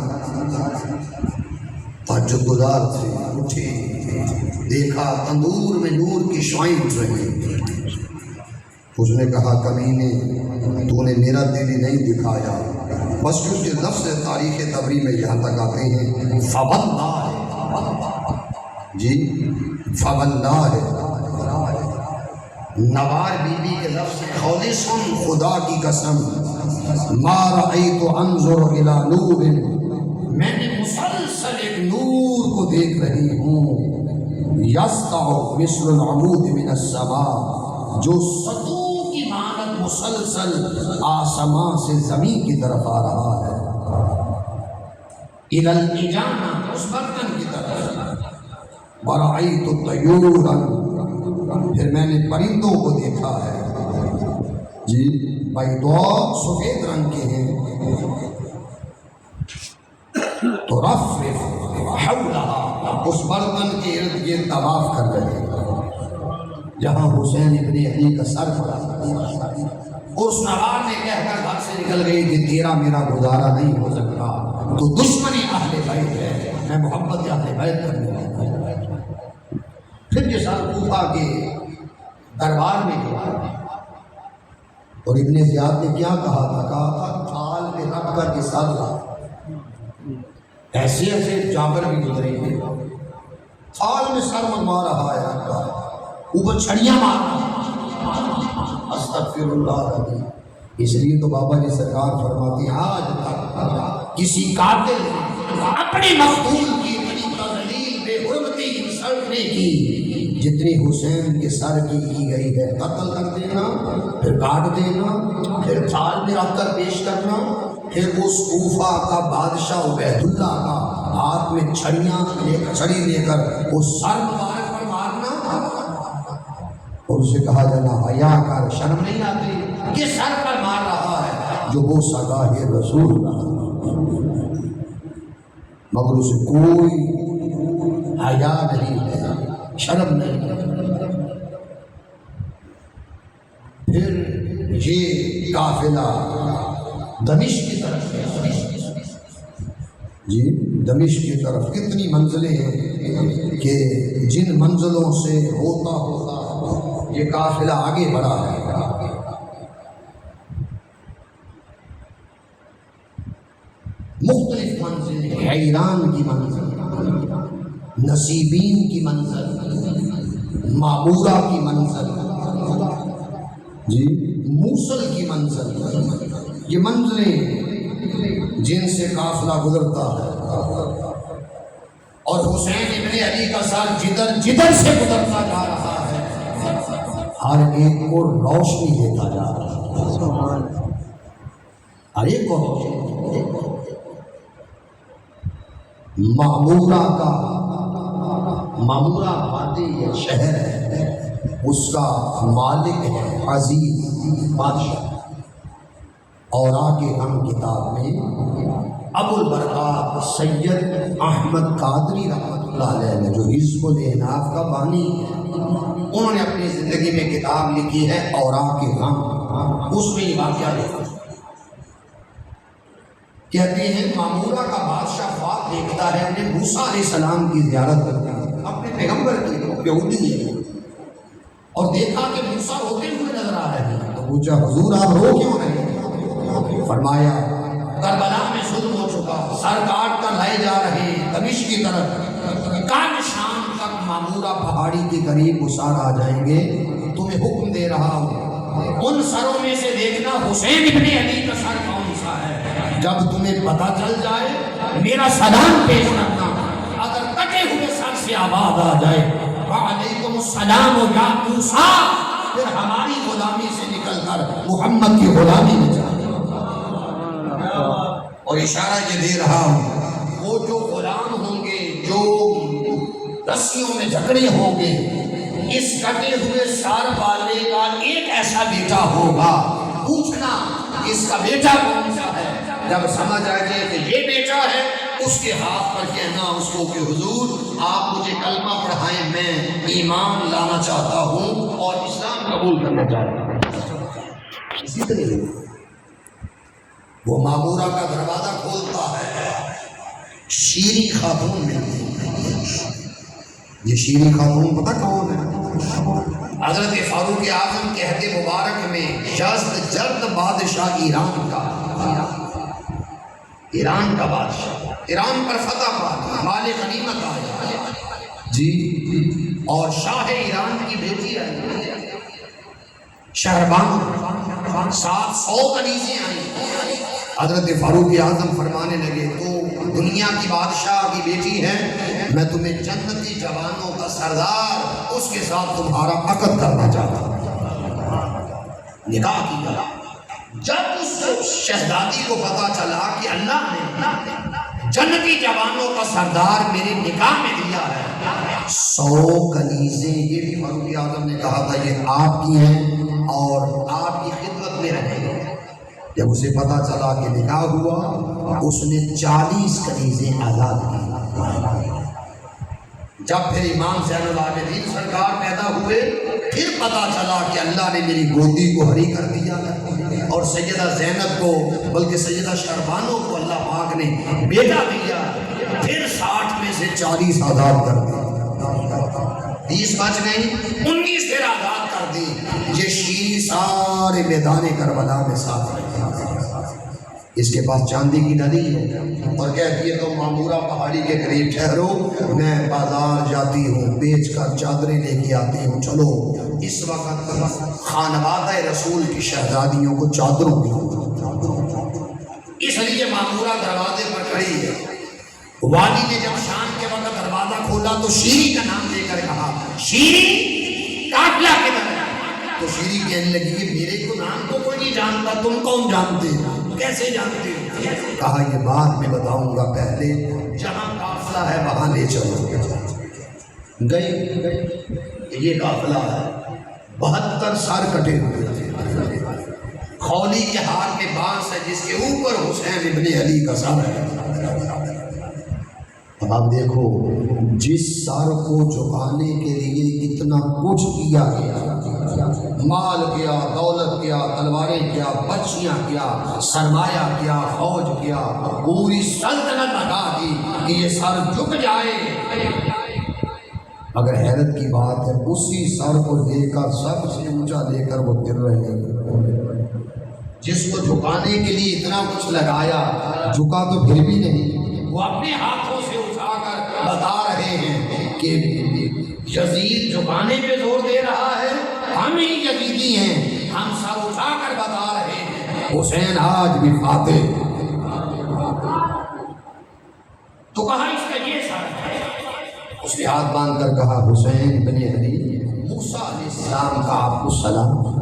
تہجد گزار تھے، اٹھے، دیکھا تندور میں نور کی شعائیں اٹھ رہی۔ اس نے کہا کمینے تو نے میرا دل ہی نہیں دکھایا، بس کیونکہ لفظ تاریخ طبری میں یہاں تک آتے ہیں فواللہ، جی فواللہ، نوار بی بی کے لفظ خالص خدا کی قسم، ما رأیت انظر الی نور، میں نے مسلسل ایک نور کو دیکھ رہی ہوں، یسطع مثل العمود من السماء، جو ستون کی مانند مسلسل آسمان سے زمین کی طرف آ رہا ہے، الی الإجانہ، اس برتن کی طرف، ورأیت طیورا، پھر میں نے پرندوں کو دیکھا ہے، جی بیضاء، سفید رنگ کے ہیں، تو رفرف حولہا، اس برتن کے ارد گرد طواف کر رہے ہیں جہاں حسین ابن علی کا سر پڑا۔ اس نوار نے کہہ کر گھر سے نکل گئی کہ تیرا میرا گزارا نہیں ہو سکتا، تو دشمنی اہل بیت ہے، میں محبت اہل بیت کرنے والا ہوں۔ پھر یہ سر کوفہ کے دربار میں گیا اور ابن زیاد نے کیا کہا تھا؟ کہا تھا تھال پہ رکھ کر یہ سر لا، ایسے ایسے جابر بھی گزرے ہیں، تھال میں سر منگوا رہا ہے رکھ کر، اوپر چھڑیاں مار رہا ہے، استغفر اللہ العظیم۔ اس لیے تو بابا جی سرکار فرماتی ہیں آج تک کسی قاتل نے اپنی مقتول کی اتنی تذلیل بے حرمتی انسلٹ نہیں کی جتنی حسین کے سر کی گئی ہے، قتل کر دینا، پھر کاٹ دینا، پھر تھال میں رکھ کر پیش کرنا، پھر اس کوفہ کا بادشاہ عبید اللہ کا ہاتھ میں چھڑی لے کر اس سر مبارک پر مارنا، اور اسے کہا جانا حیا کر، شرم نہیں آتی کہ سر پر مار رہا ہے جو وہ سگاہ رسول رہا، مگر اسے کوئی حیا نہیں ہے، شرم نہیں ہے۔ پھر یہ قافلہ دمشق کی طرف گیا، جی دمشق کی طرف کتنی منزلیں ہیں کہ جن منزلوں سے ہوتا ہوتا یہ قافلہ آگے بڑھا ہے۔ مختلف منزل، حیران کی منزل، نصیبین کی منزل، معمورہ کی منزل، جی موصل کی منزل، یہ منزلیں جن سے قافلہ گزرتا ہے، اور حسین ابن علی کا سر جدھر جدھر سے گزرتا جا رہا ہے ہر ایک کو روشنی دیتا جا رہا ہے، ہر ایک کو روشنی۔ معمورہ وادی یہ شہر ہے، اس کا مالک ہے عزیز بادشاہ۔ اور آگے ہم کتاب میں ابو البرکات سید احمد قادری رحمۃ اللہ علیہ نے جو حزب الاناف کا بانی ہے، انہوں نے اپنی زندگی میں کتاب لکھی ہے اور آگے ہم اس میں یہ واقعہ لکھا۔ کہتے ہیں معمورہ کا بادشاہ خواب دیکھتا ہے اپنے موسیٰ علیہ السلام کی زیارت کرتا ہے، اپنے پیغمبر کی یہودی ہے، اور دیکھا کہ موسیٰ روتے ہوئے نظر آ رہے ہیں، تو پوچھا حضور آپ رو کیوں رہے ہیں؟ فرمایا کربلا میں ظلم ہو چکا، سر کاٹ کر لائے جا رہے ہیں دمشق کی طرف، کل شام تک معمورہ پہاڑی کے قریب اسار آ جائیں گے، تمہیں حکم دے رہا ہوں ان سروں میں سے دیکھنا حسین ابن علی کا سر کون سا ہے، جب تمہیں پتہ چل جائے میرا سلام پیش کرنا، اگر کٹے ہوئے سر سے آواز آ جائے وعلیکم السلام یا موسیٰ، پھر ہماری غلامی سے نکل کر محمد کی غلامی میں جائے۔ اور اشارہ یہ دے رہا ہوں وہ جو غلام ہوں گے، جو رسیوں میں جکڑے ہوں گے، اس کٹے ہوئے سر والے کا ایک ایسا بیٹا ہوگا، پوچھنا اس کا بیٹا کون سا ہے، جب سمجھ آ جائے کہ یہ بیٹا ہے اس کے ہاتھ پر کہنا اس کو کہ حضور آپ مجھے کلمہ پڑھائیں، میں ایمان لانا چاہتا ہوں اور اسلام قبول کرنا چاہتا ہوں۔ اسی طرح وہ معمورہ کا دروازہ کھولتا ہے، شیریں خاتون ملتی۔ یہ شیریں خاتون پتہ کون ہے؟ حضرت فاروق اعظم کے عہد مبارک میں یزد جرد بادشاہ ایران کا بادشاہ، ایران پر فتح پا، مال غنیمت آیا جی، اور شاہ ایران کی بیٹی آئی شہربانو، 700 کنیزیں آئیں۔ حضرت فاروق اعظم فرمانے لگے تو دنیا کی بادشاہ کی بیٹی ہے، میں تمہیں جنتی جوانوں کا سردار اس کے ساتھ تمہارا عقد کرنا چاہتا ہوں، نکاح کیا۔ جب اس شہزادی کو پتا چلا کہ اللہ نے جنتی جوانوں کا سردار میرے نکاح میں دیا ہے، 100 کنیزیں، یہ بھی فاروق اعظم نے کہا تھا یہ آپ کی ہیں اور آپ کی خدمت میں رہیں گے۔ جب اسے پتا چلا کہ نکاح ہوا، اس نے 40 کنیزیں آزاد کی۔ جب پھر امام زین العابدین سرکار پیدا ہوئے، پھر پتا چلا کہ اللہ نے میری گودی کو ہری کر دیا اور سیدہ زینب کو، بلکہ سیدہ شہربانو کو اللہ پاک نے بیٹا دیا، پھر 60 میں سے 40 آزاد کر دی، 20 بچ گئی، 19 پھر آزاد کر دی۔ یہ شیریں سارے میدان کربلا میں ساتھ رہی، اس کے پاس چاندی کی ندی ہے اور کہتی ہے تو معمورہ پہاڑی کے قریب ٹھہرو، میں بازار جاتی ہوں، بیچ کر چادریں لے کے آتی ہوں، چلو۔ اس وقت خانوادہ رسول کی شہزادیوں کو چادروں کی، اس لیے معمورہ دروازے پر کھڑی ہے۔ والی نے جب شام کے وقت دروازہ کھولا تو شیریں کا نام لے کر کہا، شیریں قافلہ کدھر ہے؟ تو شیریں کہنے لگی کہ میرے کو نام کو کوئی نہیں جانتا، تم کون جانتے ہو، کیسے جانتے ہو؟ کہا یہ بعد میں بتاؤں گا، پہلے جہاں قافلہ ہے وہاں لے چلو۔ گئی، یہ قافلہ ہے، 72 سر کٹے ہوئے تھے، خولی کے ہار کے بانس ہے جس کے اوپر حسین ابن علی کا سر ہے۔ اب آپ دیکھو جس سر کو جھکانے کے لیے اتنا کچھ کیا گیا، مال کیا، دولت کیا، تلواریں کیا، بچیاں کیا، سرمایہ کیا، فوج کیا، پوری سلطنت لگا دی کہ یہ سر جھک جائے. اگر حیرت کی بات ہے اسی سر کو لے کر سب سے اونچا لے کر وہ گر رہے ہیں. جس کو جھکانے کے لیے اتنا کچھ لگایا جھکا تو پھر بھی نہیں. وہ اپنے ہاتھوں سے اٹھا کر بتا رہے ہیں کہ یزید جھکانے پہ زور دے رہا ہے، ہم ہی یزیدی ہیں، ہم سر اٹھا کر بتا رہے ہیں حسین آج بھی فاتح. تو کہا اس کا یہ سر ہے. اس نے ہاتھ باندھ کر کہا حسین بن علی موسیٰ علیہ السلام کا آپ کو سلام.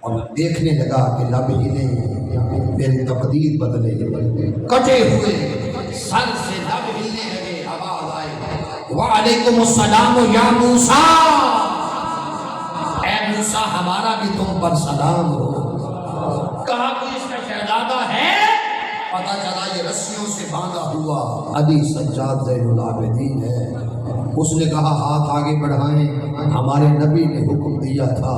اور دیکھنے لگا کہ لب ہلے، میری تقدیر بدلے، کٹے ہوئے سر سے لب ہلنے لگے. آواز آئی وعلیکم السلام یا موسیٰ، اے موسیٰ ہمارا بھی تم پر سلام ہو. کہا کوئی اس کا شہزادہ ہے؟ پتا چلا یہ رسیوں سے باندھا ہوا علی سجاد زین العابدین ہے. اس نے کہا ہاتھ آگے بڑھائیں، ہمارے نبی نے حکم دیا تھا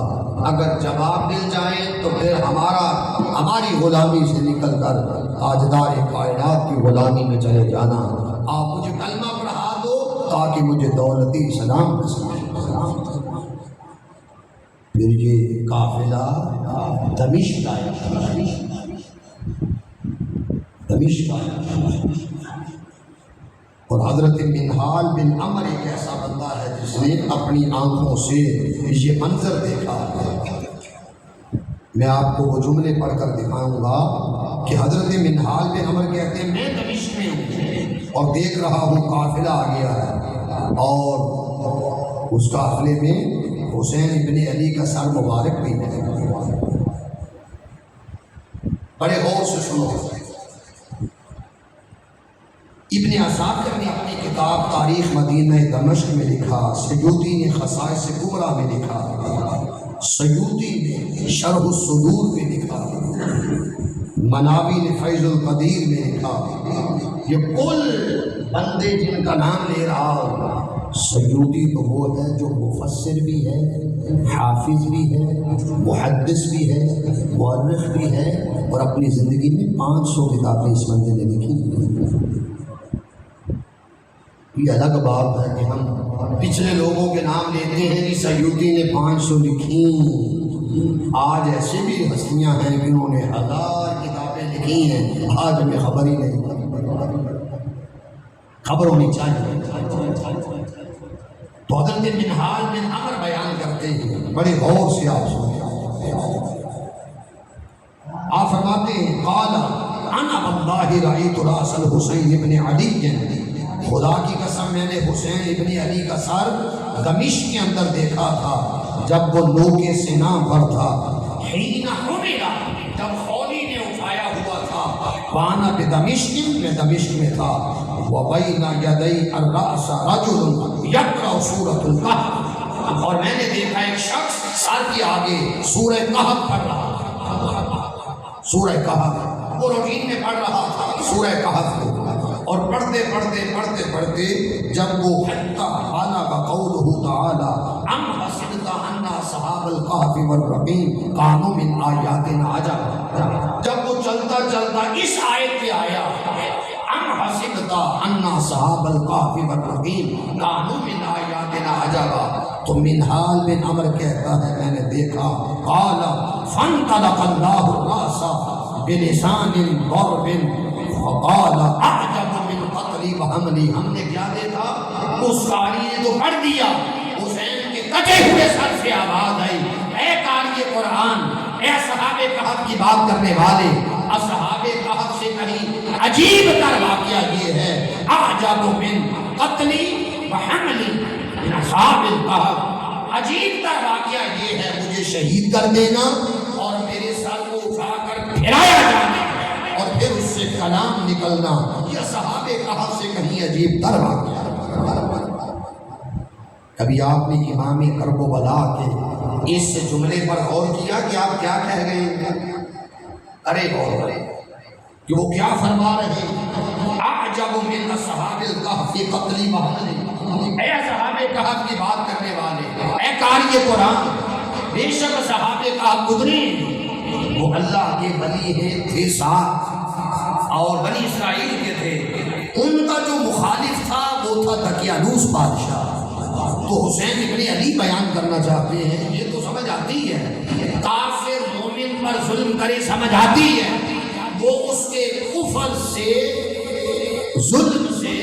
اگر جواب مل جائیں تو پھر ہماری غلامی سے نکل کر تاجدار کائنات کی غلامی میں چلے جانا. آپ مجھے کلمہ پڑھا دو تاکہ مجھے دولتی سلام نصیب ہو. پھر یہ قافلہ دمشق آیا. اور حضرت منہال بن عمر ایک ایسا بندہ ہے جس نے اپنی آنکھوں سے یہ منظر دیکھا. میں آپ کو وہ جملے پڑھ کر دکھاؤں گا کہ حضرت منہال بن عمر کہتے ہیں میں دمشق میں ہوں اور دیکھ رہا ہوں قافلہ آ گیا ہے اور اس قافلے میں حسین ابن علی کا سر مبارک بھی ہے. بڑے غور سے سنو. ابن عساکر نے اپنی کتاب تاریخ مدینہ دمشق میں لکھا، سیوطی نے خصائص کبریٰ میں لکھا، سیوطی نے شرح الصدور میں لکھا، مناوی نے فیض القدیر میں لکھا. یہ کل بندے جن کا نام لے رہا ہوں، سیوطی تو وہ ہے جو مفسر بھی ہے، حافظ بھی ہے، محدث بھی ہے، مورخ بھی ہے اور اپنی زندگی میں 500 کتابیں اس بندے نے لکھی. یہ الگ بات ہے کہ ہم پچھلے لوگوں کے نام لیتے ہیں کہ سیوطی نے 500 لکھی. آج ایسے بھی ہستیاں ہیں کہ انہوں نے 1000 کتابیں لکھی ہیں، آج ہمیں خبر ہی نہیں، خبر ہونی چاہیے. تو حضرت منہال بن عمر بیان کرتے ہیں، بڑے غور سے آپ سنیں. آپ فرماتے ہیں قال انا واللہ رأیت راس الحسین ابن علی، خدا کی قسم میں نے حسین ابن علی کا سر دمشق کے اندر دیکھا تھا جب وہ نوکے سینہ پر تھا. حین حملا، جب خولی نے اٹھایا ہوا تھا. وانا بدمشق، میں دمشق میں تھا. وبین یدی الرأس رجل یقرأ سورۃ الکہف، اور میں نے دیکھا ایک شخص سر کے آگے سورہ کہف پڑھ رہا. سورہ کہف وہ روٹین میں پڑھ رہا تھا سورہ کہف کو، اور پڑھتے جب وہ حتیٰ حالا کا قولہ تعالی ام حسبت ان اصحاب الکہف والرقیم کانوا من آیاتنا عجبا، جب وہ چلتا اس آیت پہ آیا ام حسبت ان اصحاب الکہف والرقیم کانوا من آیاتنا عجبا، تو منہال بن عمر کہتا ہے میں نے دیکھا قال فانطلق اللہ الراس بلسان ضرب فقال اعجب من قتلی وحملی، ہم نے کیا دیکھا، اس قاری نے تو پڑھ دیا. حسین کے کٹے ہوئے سر سے آواز آئی اے قاری قرآن، اے اصحاب کہف کی بات کرنے والے، اصحاب کہف سے کہیں عجیب تر واقعہ یہ ہے اعجب من قتلی وحملی من اصحاب الکہف، عجیب تر واقعہ یہ ہے مجھے شہید کر دینا اور میرے سر کو اٹھا کر پھرایا جانا اور پھر اس سے کلام نکلنا، یہ صحابہ کہف سے کہیں عجیب تر واقعہ. کبھی آپ نے امام کربلا کے اس جملے پر غور کیا کہ آپ کیا کہہ گئے ہیں؟ ارے غور کریں کہ وہ کیا فرما رہے ہیں. اعجب من اصحاب الکہف قتلی وحملی، اے اصحاب کہف کی بات کرنے والے، اے یہ قرآن، بے شک صحابہ کا گزرے وہ اللہ کے ولی ہیں، تھے ساتھ اور بنی اسرائیل کے تھے. ان کا جو مخالف تھا وہ تھا دقیانوس بادشاہ. تو حسین ابن علی بیان کرنا چاہتے ہیں، یہ تو سمجھ آتی ہے کافر مومن پر ظلم کرے، سمجھ آتی ہے، وہ اس کے کفر سے ظلم سے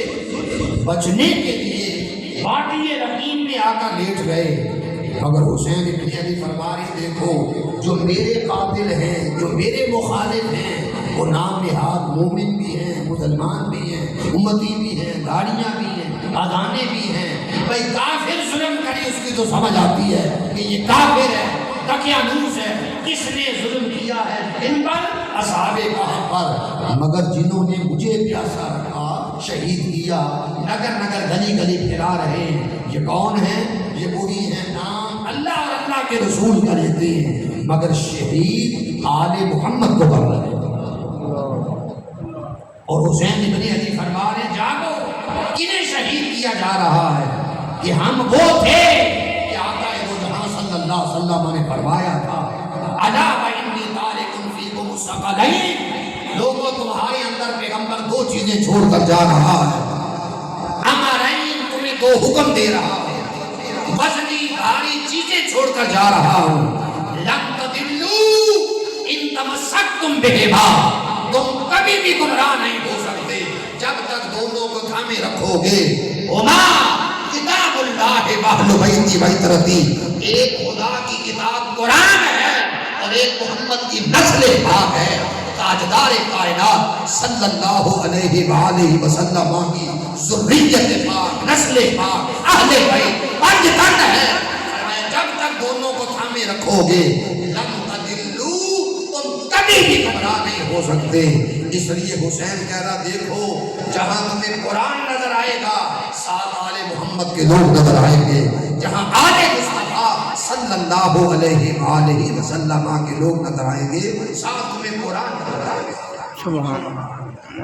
بچنے کے لیے وادی رقیم میں آ کر لیٹ گئے. مگر حسین ابن علی فرما رہے دیکھو جو میرے قاتل ہیں، جو میرے مخالف ہیں، وہ نام نہاد مومن بھی ہیں، مسلمان بھی ہیں، امتی بھی ہیں، گاڑیاں بھی ہیں، اذانیں بھی ہیں. بھائی کافر ظلم کرے اس کی تو سمجھ آتی ہے کہ یہ کافر ہے، دقیانوس ہے، کس نے ظلم کیا ہے ان پر؟ اصحاب کہف پر. مگر جنہوں نے مجھے پیاسا رکھا، شہید کیا، نگر نگر گلی گلی پھرا رہے ہیں، یہ کون ہیں؟ یہ وہی ہیں نام اللہ اور اللہ کے رسول کا لیتے ہیں، مگر شہید آل محمد کو کر رہے ہیں. اور حسین ابن علی فرما رہے جاگو، کنہیں شہید کیا جا رہا ہے کہ ہم وہ تھے کہ آقا دو جہاں صلی اللہ علیہ وسلم نے فرمایا تھا الا وانی تارک فیکم الثقلین، لوگوں تمہارے اندر پیغمبر دو چیزیں چھوڑ کر جا رہا ہے. امرین، تمہیں دو حکم دے رہا ہے، وزنی بھاری چیزیں چھوڑ کر جا رہا ہوں. لن تضلوا ان تمسکتم بہما، تم کبھی بھی گمراہ نہیں ہو سکتے جب تک دونوں کو تھامے رکھو گے. ہما کتاب اللہ واہل بیتی وطرتی، ایک خدا کی کتاب قرآن ہے اور ایک محمد کی نسل پاک ہے. تاجدار کائنات صلی اللہ علیہ وآلہ وسلم کی ذریت پاک، نسل پاک، اہل بیت پنج تن ہے. جب تک دونوں کو تھامے رکھو گے لن تضلوا، تم کبھی بھی گمراہ نہیں ہو سکتے. اس لیے حسین کہہ رہا دیکھو جہاں تمہیں قرآن نظر آئے گا ساتھ آل محمد کے لوگ نظر آئیں گے، جہاں آل مصطفیٰ صلی اللہ علیہ وآلہ وسلم کے لوگ نظر آئیں گے، ساتھ تمہیں قرآن نظر آئے گا. سبحان اللہ.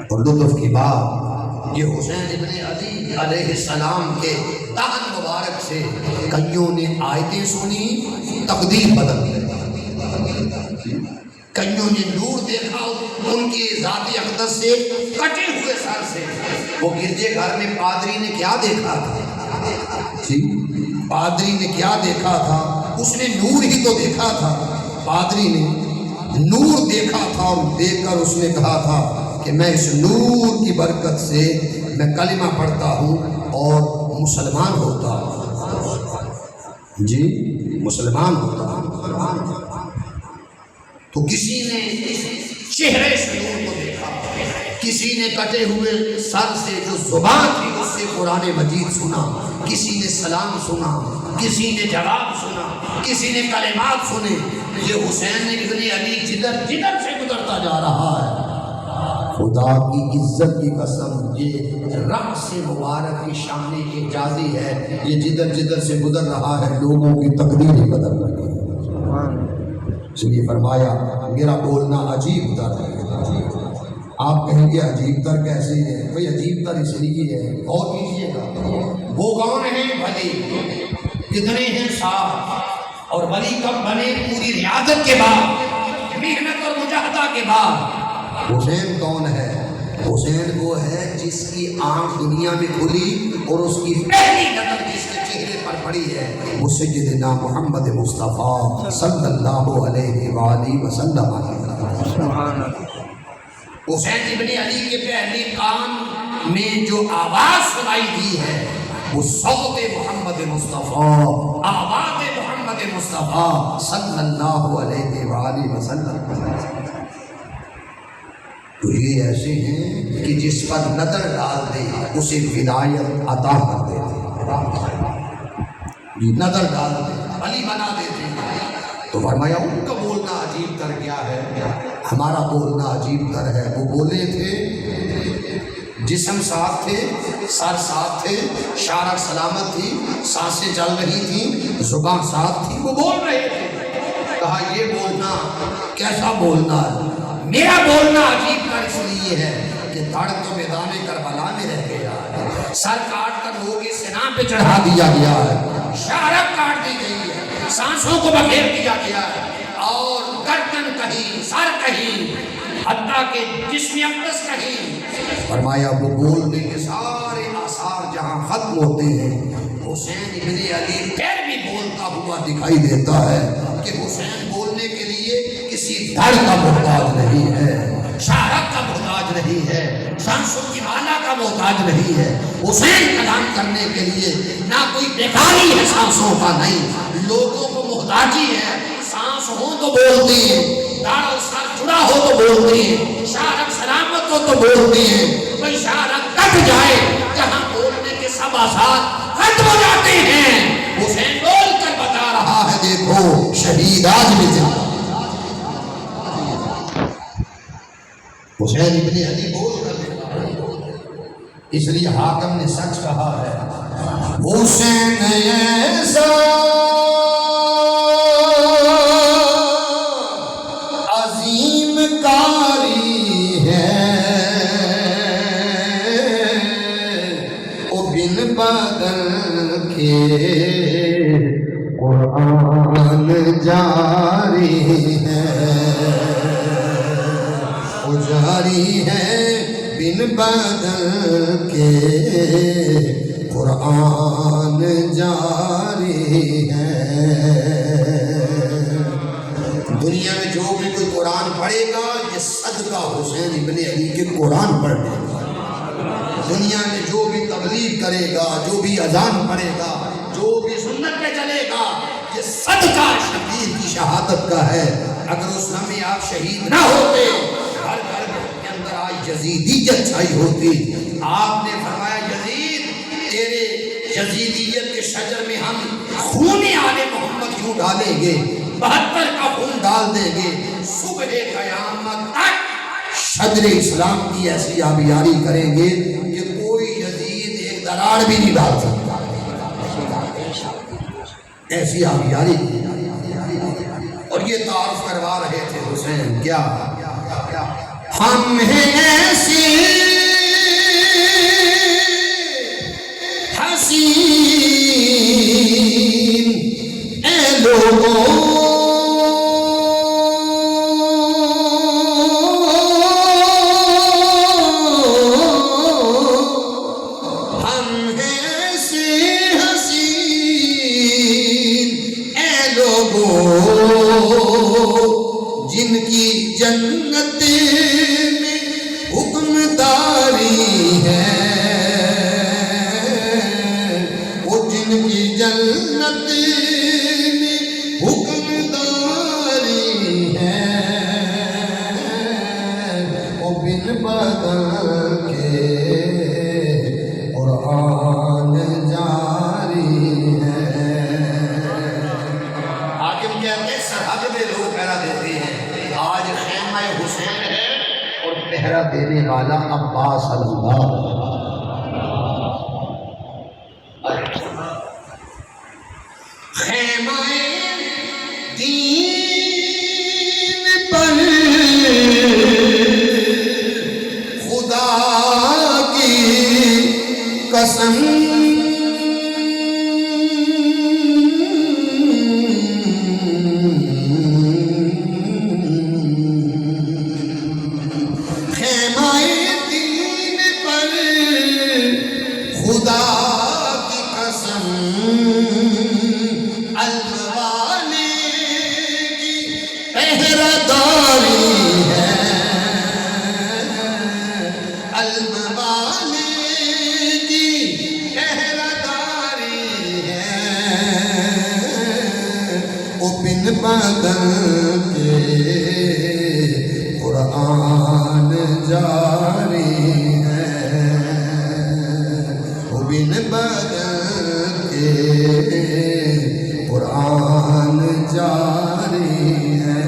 اور لطف کی بات یہ حسین ابن علی علیہ السلام کے دہن مبارک سے کئیوں نے آیتیں سنی، تقدیر بدل دی. کئیوں نے نور دیکھا ان کی ذات اقدس سے کٹے ہوئے سر سے. وہ گرجے گھر میں پادری نے کیا دیکھا تھا؟ پادری نے کیا دیکھا تھا؟ اس نے نور ہی تو دیکھا تھا. پادری نے نور دیکھا تھا اور دیکھ کر اس نے کہا تھا کہ میں اس نور کی برکت سے میں کلمہ پڑھتا ہوں اور مسلمان ہوتا ہوں. جی مسلمان ہوتا ہوں. تو کسی نے چہرے سے نور کو دیکھا، کسی نے کٹے ہوئے سر سے جو زبان تھی اس سے قرآن مجید سنا، کسی نے سلام سنا، کسی نے جواب سنا، کسی نے کلمات سنے. یہ حسین ابن علی جدھر جدھر سے گزرتا جا رہا ہے، خدا کی عزت کی قسم یہ رقص مبارک کی شان اعجازی ہے. یہ جدھر جدھر سے گزر رہا ہے لوگوں کی تقدیر ہی بدل رہی ہے. اس لیے فرمایا میرا بولنا عجیب تر ہے. آپ کہیں گے عجیب تر کیسے ہے؟ بھئی عجیب تر اس لیے ہے، اور کیجیے گا وہ کون ہیں بھلی، کتنے ہیں صاحب، اور ولی کب بنے؟ پوری ریاضت کے بعد، محنت اور مجاہدہ کے بعد. حسین کون ہے؟ حسین وہ ہے جس کی آنکھ دنیا میں کھلی اور اس کی پہلی نظر جس کے چہرے پر پڑی ہے وہ سیدنا محمد مصطفیٰ صلی اللہ علیہ وآلہ وسلم. سبحان اللہ. حسین ابن علی کے پہلے کان میں جو آواز سنائی دی ہے وہ صوت محمد مصطفیٰ، آواز محمد مصطفیٰ صلی اللہ علیہ وآلہ وسلم. تو یہ ایسے ہیں کہ جس پر نظر ڈال دے اسے ولایت عطا کر دیتے، نظر ڈال دے علی بنا دیتے. تو فرمایا ان کا بولنا عجیب تر کیا ہے، ہمارا بولنا عجیب تر ہے. وہ بولے تھے، جسم صاف تھے، سر صاف تھے، شارک سلامت تھی، سانسیں چل رہی تھیں، زبان صاف تھی، وہ بول رہے تھے. کہا یہ بولنا کیسا بولنا ہے؟ میرا بولنا عجیب تر اس لیے ہے کہ دھڑ تو میدان کربلا میں رہ گیا ہے، سر کاٹ کر لوگ سنا پہ چڑھا دیا گیا ہے، شارک کاٹ دی گئی ہے، سانسوں کو بکھیر دیا گیا اور گردن کہیں، سر کہیں، حتیٰ کہ جسم اقدس کہیں۔ فرمایا وہ بولنے کے سارے آثار جہاں ختم ہوتے ہیں، حسین ابن علی پھر بھی بولتا ہوا دکھائی دیتا ہے کہ حسین بولنے کے لیے کسی دھڑ کا محتاج نہیں ہے، شہرت کا محتاج نہیں ہے، سانسوں کی مالا کا محتاج نہیں ہے۔ حسین کلام کرنے کے لیے نہ کوئی بیکاری ہے سانسوں کا، نہیں، لوگوں کو محتاجی ہے، سانس ہو تو بولتی ہے، داڑھ اور سر جڑا ہو تو بولتی ہے، شہرت سلامت ہو تو بولتی ہے، کوئی شہرت کٹ جائے جہاں بولنے کے سب آثار ختم ہو جاتے ہیں، حسین بول کر بتا رہا ہے دیکھو شہید آج بھی زندہ۔ حسین ابن علی بول کر دیتا ہے، اس لیے حاکم نے سچ کہا ہے، حسین ایسا عظیم کاری ہے، او بن بدل کے قرآن جاری ہے، جاری ہے بن بدل کے قرآن جاری ہے۔ دنیا میں جو بھی کوئی قرآن پڑھے گا یہ صدقہ حسین ابن علی کے قرآن پڑھنے گا۔ دنیا میں جو بھی تبلیغ کرے گا، جو بھی اذان پڑھے گا، جو بھی سنت پہ چلے گا، یہ صدقہ شبیر کی شہادت کا ہے۔ اگر اس لمحے آپ شہید نہ ہوتے، ہر گھر کے اندر آج یزیدیت چھائی ہوتی۔ آپ نے فرمایا یزید تیرے یزیدیت کے شجر میں ہم خون آل محمد کیوں ڈالیں گے، 72 کا خون ڈال دیں گے، صبح قیامت تک شجر اسلام کی ایسی آبیاری کریں گے کہ کوئی یزید ایک دراڑ بھی نہیں ڈال سکتا، ایسی آبیاری۔ اور یہ تعارف کروا رہے تھے حسین، کیا ہم ہیں ایسی حسین اے لوگوں، ہم ہیں ایسی حسین اے لوگوں جن کی جنت میں حکمداری ہے، وہ جن کی جنت میں حکمداری ہے، وہ بن بدل کے قرآن جاری ہے۔ حاکم کہتے ہیں سرحد میں لوگ پہرا دیتے ہیں، آج خیمہ حسین ہے اور پہرا دینے والا عباس اللہ۔ خیمہ دین پر خدا کی قسم خدا کی قسم الوانے کی پہرہ داری ہے، الوانے کی پہرہ داری ہے، وہ بن بدل کے قرآن جاری ہے، بن بدل کے قرآن جاری ہے۔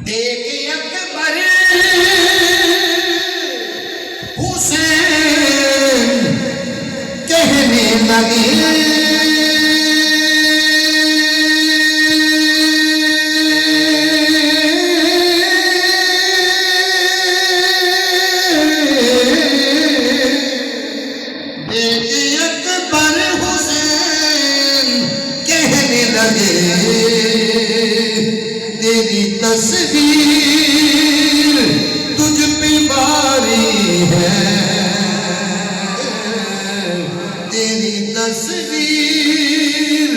دیکھ اکبر حسین کہنے لگے، اکبر حسین لگے تیری تصویر تجھ پہ باری ہے، تیری تصویر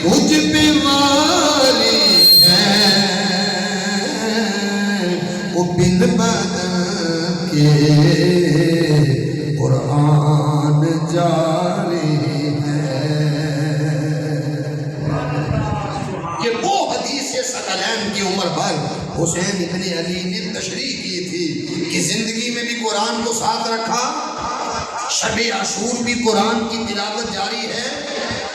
تجھ پہ باری ہے، وہ بن بدن کے قرآن جاری ہے۔ کہ وہ حدیث ثقلین کی عمر بھر حسین ابن علی نے تشریح کی تھی کہ زندگی میں بھی قرآن کو ساتھ رکھا، شب عاشور بھی قرآن کی تلاوت جاری ہے،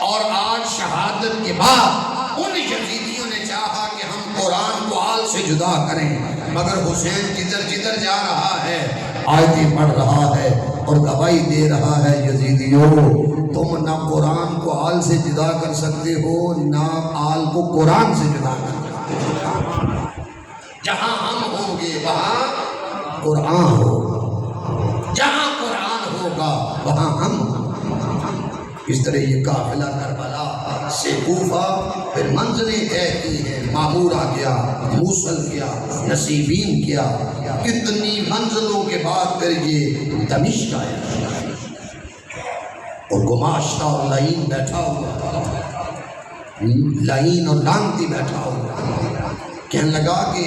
اور آج شہادت کے بعد ان یزیدیوں نے چاہا کہ ہم قرآن کو آل سے جدا کریں، مگر حسین جدھر جدھر جا رہا ہے آیتیں پڑھ رہا ہے اور گواہی دے رہا ہے، یزیدیوں تم نہ قرآن کو آل سے جدا کر سکتے ہو، نہ آل کو قرآن سے جدا کر سکتے ہو۔ جہاں ہم ہوں گے وہاں قرآن ہوگا، جہاں قرآن ہوگا وہاں ہم ہوں۔ اس طرح یہ قافلہ کربلا سے کوفہ، پھر منزلیں طے کی ہیں، مامورہ گیا، موصل گیا، نصیبین کیا، کتنی منزلوں کے بعد پھر یہ دمشق آیا، اور گماشتہ اور لعین بیٹھا ہوا، لعین اور لعنتی بیٹھا ہوا، کہنے لگا کہ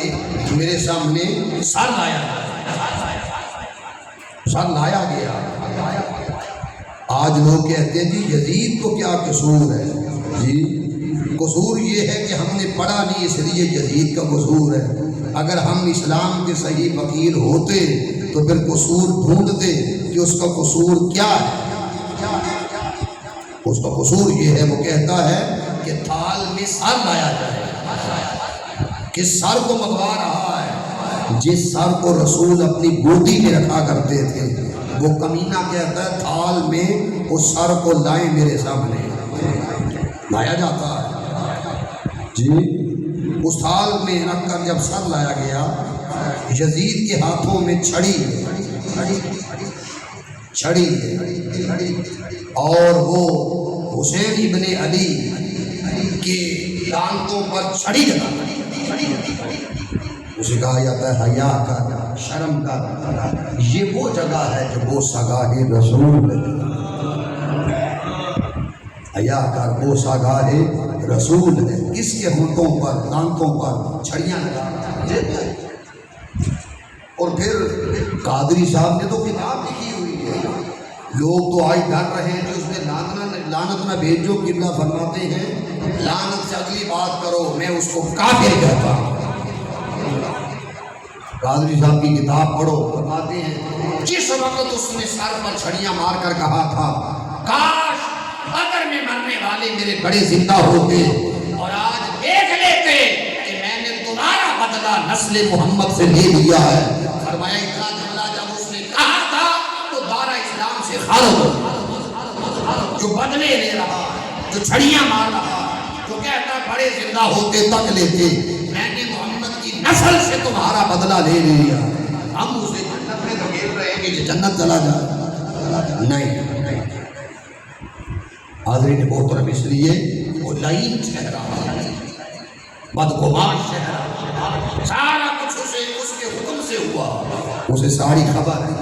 میرے سامنے سر لایا گیا۔ آج لوگ کہتے ہیں جی یزید کو کیا قصور ہے؟ جی قصور یہ ہے کہ ہم نے پڑھا نہیں اس لیے یزید کا قصور ہے۔ اگر ہم اسلام کے صحیح وکیل ہوتے تو پھر قصور ڈھونڈتے کہ اس کا قصور کیا ہے۔ اس کا قصور یہ ہے، وہ کہتا ہے کہ تھال میں سر لایا جائے، کس سر کو منگوا رہا ہے؟ جس سر کو رسول اپنی گودی میں رکھا کرتے تھے، وہ کمینہ کہتا ہے تھال میں اس سر کو لائیں، میرے سامنے لایا جاتا ہے جی۔ اس تھال میں رکھ کر جب سر لایا گیا، یزید کے ہاتھوں میں چھڑی اور وہ حسین ابن علی کے دانتوں پر چھڑی لگا، اسے کہا جاتا ہے حیا کر، شرم کر، یہ وہ جگہ ہے جو وہ سگاہ رسول ہے، حیا کر، وہ سگاہ رسول ہے۔ کس کے ہونٹوں پر، دانتوں پر چھڑیاں لگا۔ اور پھر قادری صاحب نے تو کتاب لکھی ہوئی ہے، لوگ تو آج ڈر رہے ہیں کہ اس میں لعنت نہ بھیجو، قبلہ فرماتے ہیں لعنت سے اگلی بات کرو، میں اس کو کافر کہتا ہوں۔ قادری صاحب کی کتاب پڑھو، فرماتے ہیں جس وقت اس نے سر پر چھڑیاں مار کر کہا تھا کاش بدر میں مرنے والے میرے بڑے زندہ ہوتے اور آج دیکھ لیتے کہ میں نے تمہارا بدلہ نسل محمد سے لے لیا ہے، فرمایا اتنا جملہ جب اس نے کہا تھا تو دارہ اسلام سے خارج ہو، جو بدلے لے رہا ہے، جو چھڑیاں مار رہا ہے، جو کہتا ہے بڑے زندہ ہوتے تک لیتے، میں نے محمد کی نسل سے تمہارا بدلہ لے لیا، ہم اسے جنت میں دھکیل رہے ہیں کہ جنت چلا جائے، نہیں۔ حاضرین محترم، اس لیے وہ لعین چہرہ، بدگمان چہرہ، سارا کچھ اسے اس کے حکم سے ہوا، اسے ساری خبر ہے۔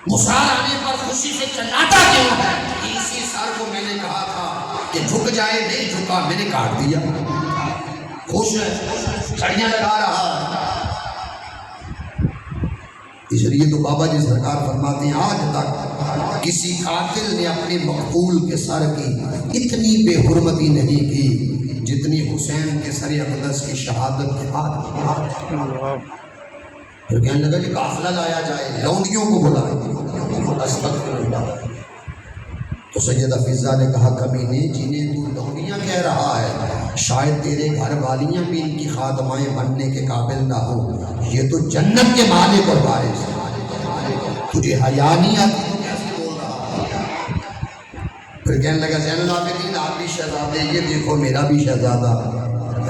مصعب آنے پر خوشی سے چلاتا کیوں ہے؟ اسی سر کو میں نے کہا تھا کہ جھک جائے، نہیں جھکا، میں نے کاٹ دیا۔ خوش ہے، چھڑیاں لگا رہا ہے۔ اس لیے تو بابا جی سرکار فرماتے ہیں آج تک کسی قاتل نے اپنے مقتول کے سر کی اتنی بے حرمتی نہیں کی جتنی حسین کے سر اقدس کی شہادت کے بعد۔ پھر کہنے لگا کہ قافلہ لایا جائے، لونڈیوں کو بلائیں، استغفر اللہ۔ تو سیدہ فضہ نے کہا کمینے جنہیں تو لونڈیاں کہہ رہا ہے، شاید تیرے گھر والیاں بھی ان کی خادمائیں بننے کے قابل نہ ہو، یہ تو جنت کے مالک اور وارث ہے، تجھے حیا نہیں آتی تو کیسے بول رہا؟ پھر کہنے لگا زین العابدین آپ بھی شہزادے، یہ دیکھو میرا بھی شہزادہ،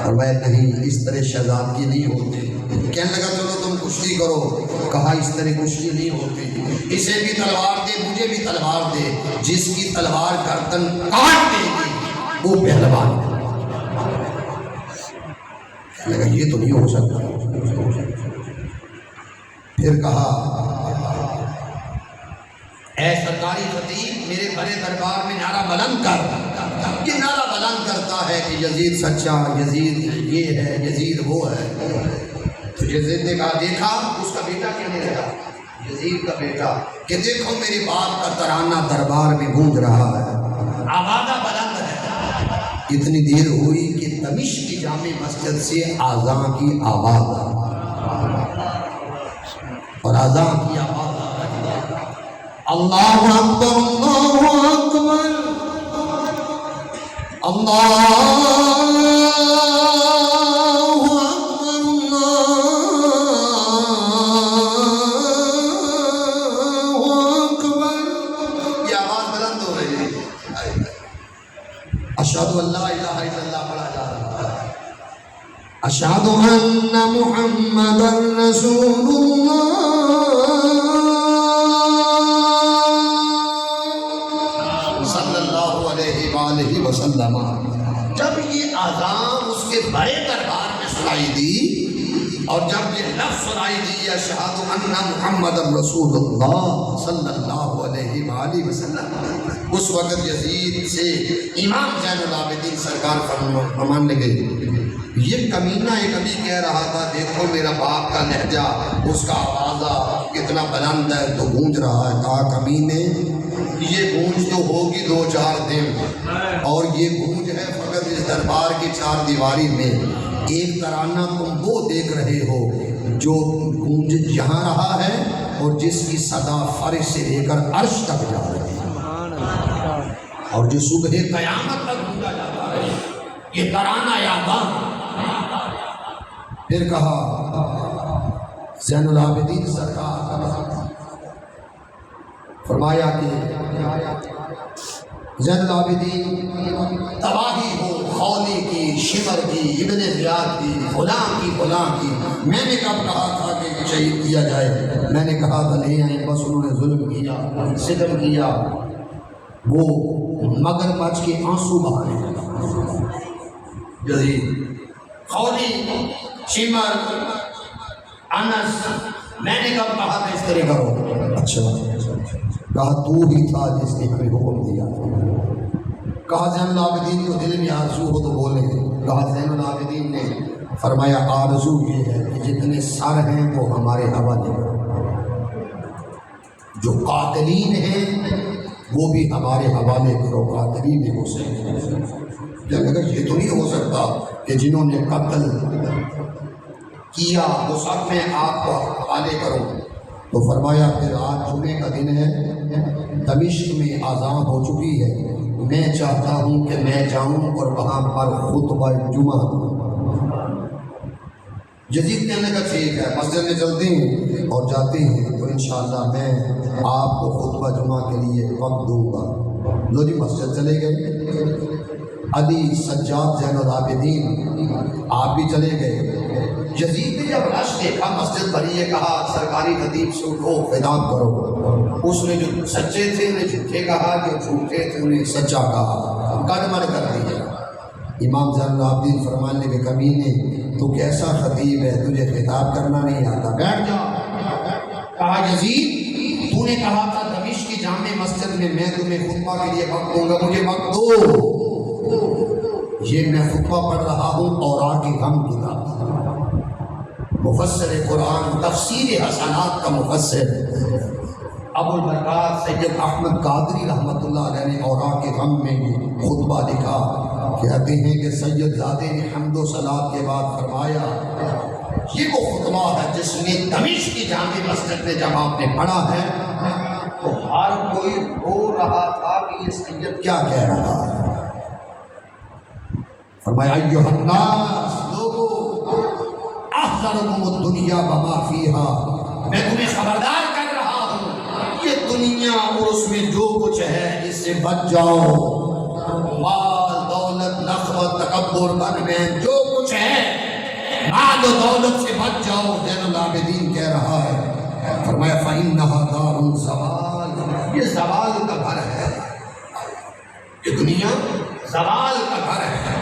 فرمایا نہیں اس طرح شہزادگی نہیں ہوتی۔ کہنے لگا چلو تم کشتی کرو، کہا اس طرح کشتی نہیں ہوتی، اسے بھی تلوار دے، مجھے بھی تلوار دے، جس کی تلوار گردن کاٹ دے گی وہ پہلوان لگا یہ تو نہیں ہو سکتا. پھر کہا اے سرکاری خطیب میرے بڑے دربار میں نعرہ بلند کر. یہ نعرہ بلند کرتا ہے کہ یزید سچا، یزید یہ ہے، یزید وہ ہے. تو یزید نے کہا دیکھا اس کا بیٹا کہنے لگا، یزید کا بیٹا، کہ دیکھو میرے باپ کا ترانہ دربار میں گونج رہا ہے، آوازہ بلند ہے. اتنی دیر ہوئی کہ دمشق کی جامع مسجد سے آذان کی آواز اور آذان کی آواز آ رہی ہے، اللہ اکبر اللہ اکبر اللہ اشہدو ان لا الہ الا اللہ پڑھا جا رہا ہے، اشہدو ان محمد رسول اللہ صلی اللہ علیہ وآلہ وسلم. جب یہ آذان اس کے بڑے دربار میں سنائی دی اور جب یہ لفظ سنائی دی اشہدو ان محمد رسول اللہ صلی اللہ علیہ وآلہ وسلم، اس وقت یزید سے امام زین العابدین سرکار فرمان لگے. یہ کمینہ ایک ابھی کہہ رہا تھا دیکھو میرا باپ کا لہجہ، اس کا آوازہ کتنا بلند ہے تو گونج رہا ہے. کہا کمینے یہ گونج تو ہوگی 2-4 دن، اور یہ گونج ہے فقط اس دربار کی 4 دیواری میں. ایک ترانہ تم وہ دیکھ رہے ہو جو گونج جہاں رہا ہے اور جس کی صدا فرش سے لے کر عرش تک جا رہی ہے، اور جو صبح قیامت تک گونجا جاتا ہے یہ ترانہ یاداں. پھر کہا زین العابدین سرکار فرمایا کہ زین العابدین تباہی ہو خولی کی، شمر کی، ابن زیاد کی، فلاں کی. میں نے کب کہا تھا کہ شہید کیا جائے؟ میں نے کہا تھا لے آئیں، بس انہوں نے ظلم کیا، ستم کیا. وہ مگر مچ کے آنسو بہانے لگا. یزید خولی، شمر، انس، میں نے کب کہا تھا اس طرح کرو؟ اچھا کہا تو ہی تھا جس نے ہمیں حکم دیا. کہا زین العابدین کو دل میں آرزو ہو تو بولے. کہا زین العابدین نے فرمایا آرزو یہ ہے کہ جتنے سر ہیں وہ ہمارے حوالے کرو، جو قاتلین ہیں وہ بھی ہمارے حوالے کرو، قاتلین حسین. لگا یہ تو نہیں ہو سکتا کہ جنہوں نے قتل کیا وہ سب میں آپ کو حوالے کرو. تو فرمایا پھر آج جمعے کا دن ہے، دمشق میں آذان ہو چکی ہے، میں چاہتا ہوں کہ میں جاؤں اور وہاں پر خطبہ جمعہ دوں. یزید کہنے کا ٹھیک ہے، مسجد میں چلتے ہیں اور جاتے ہیں تو انشاءاللہ میں آپ کو خطبہ جمعہ کے لیے وقت دوں گا. لو جی مسجد چلے گئے. علی سجاد زین العابدین آپ بھی چلے گئے. یزید نے جب رش دیکھا مسجد بھری ہے، کہا سرکاری خطیب سے اٹھو خطاب کرو. اس نے جو سچے تھے انہیں جھوٹے کہا، جو جھوٹے تھے انہیں سچا کہا، کڑمڑ کر دیا. امام زین العابدین فرمانے کے کمینے تو کیسا خطیب ہے، تجھے خطاب کرنا نہیں آتا، بیٹھ جا. کہا یزید تو نے کہا تھا دمشق کی جامع مسجد میں میں تمہیں خطبہ کے لیے وقت دوں گا، مجھے وقت دو. یہ میں خطبہ پڑھ رہا ہوں اور آگے غم کتاب، مفسر قرآن تفسیر حسنات کا مفسر ابو البرکات سید احمد قادری رحمۃ اللہ علیہ نے اوراق کے غم میں خطبہ لکھا. کہتے ہیں کہ سید زادے نے حمد و صلات کے بعد فرمایا یہ وہ خطبہ ہے جس نے دمشق کی جامع مسجد میں جب آپ نے پڑھا ہے تو ہر کوئی رو رہا تھا کہ یہ سید کیا کہہ رہا ہے. فرمایا ایھا الناس، لوگو احذرکم الدنیا وما فیہا، میں تمہیں خبردار کر رہا ہوں یہ دنیا اور اس میں جو کچھ ہے اس سے بچ جاؤ. مال دولت نخوت تکبر بدمین جو کچھ ہے مال و دولت سے بچ جاؤ. زین العابدین کہہ رہا ہے، فرمایا فإنھا دار زوال، یہ زوال کا گھر ہے. یہ دنیا زوال کا گھر ہے.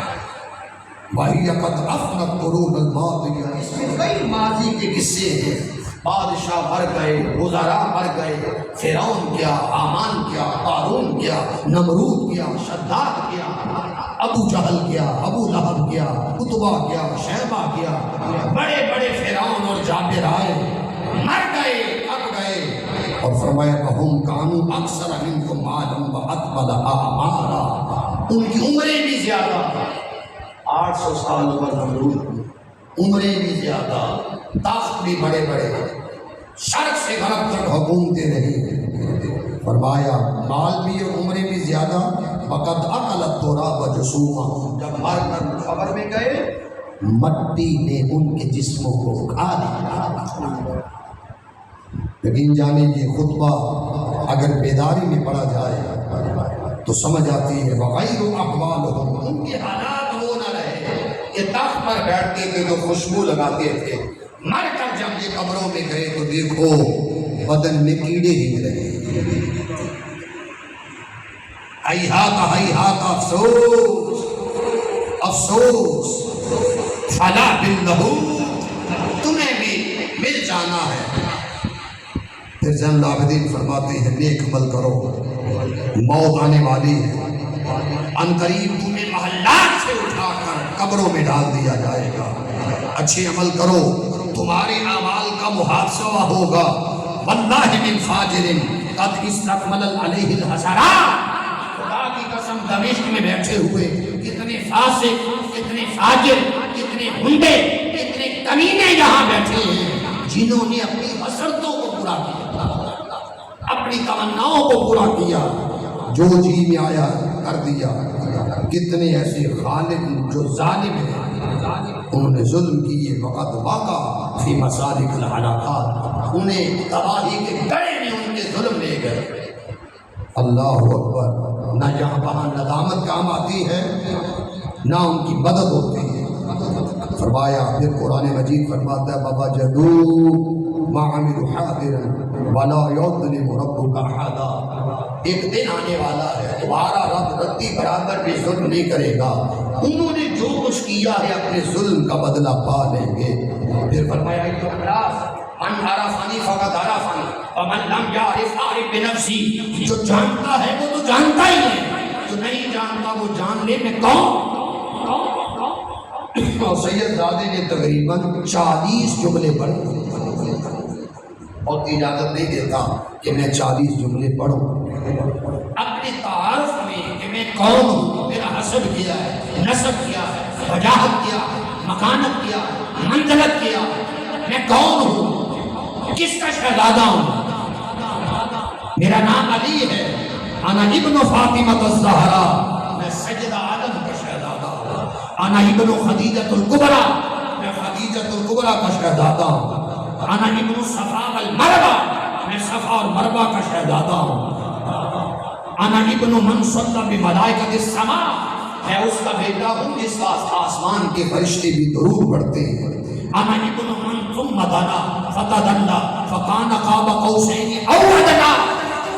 وہی قد افنت قرون الماضیہ، اس میں کئی ماضی کے قصے ہیں. بادشاہ مر گئے، وزراء مر گئے، فرعون کیا، حامان کیا، قارون کیا، نمرود کیا، شداد کیا، ابو جہل کیا، ابو لہب کیا، اتبا کیا، شیبہ کیا، بڑے بڑے فرعون اور جابر آئے، مر گئے، اب گئے. اور فرمایا وَهُمْ كَانُوا أَكْثَرَ مِنْكُمْ مَالًا وَأَطْوَلَ أَعْمَارًا. ان کی عمریں بھی زیادہ، 800 سال عمر نمرود، عمریں بھی زیادہ، تخت بھی بڑے بڑے، شرق سے غرب تک حکومتیں رہی. فرمایا مال بھی اور عمریں بھی زیادہ. وقد اکل التراب جسوما، جب مر کر قبر میں گئے مٹی نے ان کے جسموں کو کھا لیا. لیکن جانے یہ خطبہ اگر بیداری میں پڑھا جائے تو سمجھ آتی ہے وغیر احوالہم، ان کے حالات وہ نہ رہے. یہ تخت پر بیٹھتے تھے تو خوشبو لگاتے تھے، مر کر جب یہ قبروں میں گئے تو دیکھو بدن میں کیڑے ہی رہے. ہیہات افسوس افسوس فلا بالنبوت، تمہیں بھی مل جانا ہے. پھر زین العابدین فرماتے ہیں نیک عمل کرو، موت آنے والی ہے، عنقریب تمہیں محلات سے اٹھا کر قبروں میں ڈال دیا جائے گا. اچھے عمل کرو، تمہارے اعمال کا محاسبہ ہوگا. واللہ من فاجر قد استکمل علیہ الحسرات، خدا کی قسم دمشق میں بیٹھے ہوئے کتنے فاسق، کتنے فاجر، کتنے گنڈے، کتنے کمینے یہاں بیٹھے ہیں جنہوں نے اپنی حسرتوں کو پورا کیا، اپنی تمناؤں کو پورا کیا، جو جی میں آیا کر دیا. کتنے ایسے غالب جو ظالم ہیں، انہوں نے ظلم کیے. وقت واقع فی مسالک الحلاقات، انہیں تباہی کے گڑے میں ان کے ظلم لے گئے. اللہ اکبر. نہ جہاں وہاں ندامت کام آتی ہے نہ ان کی مدد ہوتی ہے. فرمایا پھر قرآن مجید فرماتا ہے وَوَجَدُوا مَا عَمِلُوا حَاضِرًا وَلَا يَظْلِمُ رَبُّكَ أَحَدًا. ایک دن آنے والا ہے تمہارا رب رتی برابر بھی ظلم نہیں کرے گا. انہوں نے جو کچھ کیا ہے اپنے ظلم کا بدلہ پا لیں گے. پھر فرمایا من عرفنی فقد عرفنی ومن لم یعرف عارف بنفسی، جو جانتا ہے وہ تو جانتا ہی ہے، جو نہیں جانتا وہ جان لے میں کون. اور سید زادے نے تقریباً 40 جملے پڑھے اور اجازت نہیں دیتا کہ میں 40 جملے پڑھوں. اپنے تعارف میں کہ میں کون ہوں، میرا حسب کیا ہے، نسب کیا ہے، وجاہت کیا ہے، مکانت کیا ہے، منزلت کیا ہے، میں کون ہوں، کس کا شہزادہ ہوں. میرا نام علی ہے، انا ابن فاطمہ الزہرا، میں سیدہ عالم کا شہزادہ ہوں. انا ابن خدیجۃ الکبریٰ، میں خدیجۃ الکبریٰ کا شہزادہ ہوں. انا ابن صفا والمروہ، میں صفا اور مروہ کا شہزادہ ہوں. انا ابن من صلی بملائکۃ السماء، میں اس کا بیٹا ہوں جس کا آسمان کے فرشتے بھی درود پڑھتے ہیں. انا ابن من ثم دنا فتدلى فكان قاب قوسین او ادنی،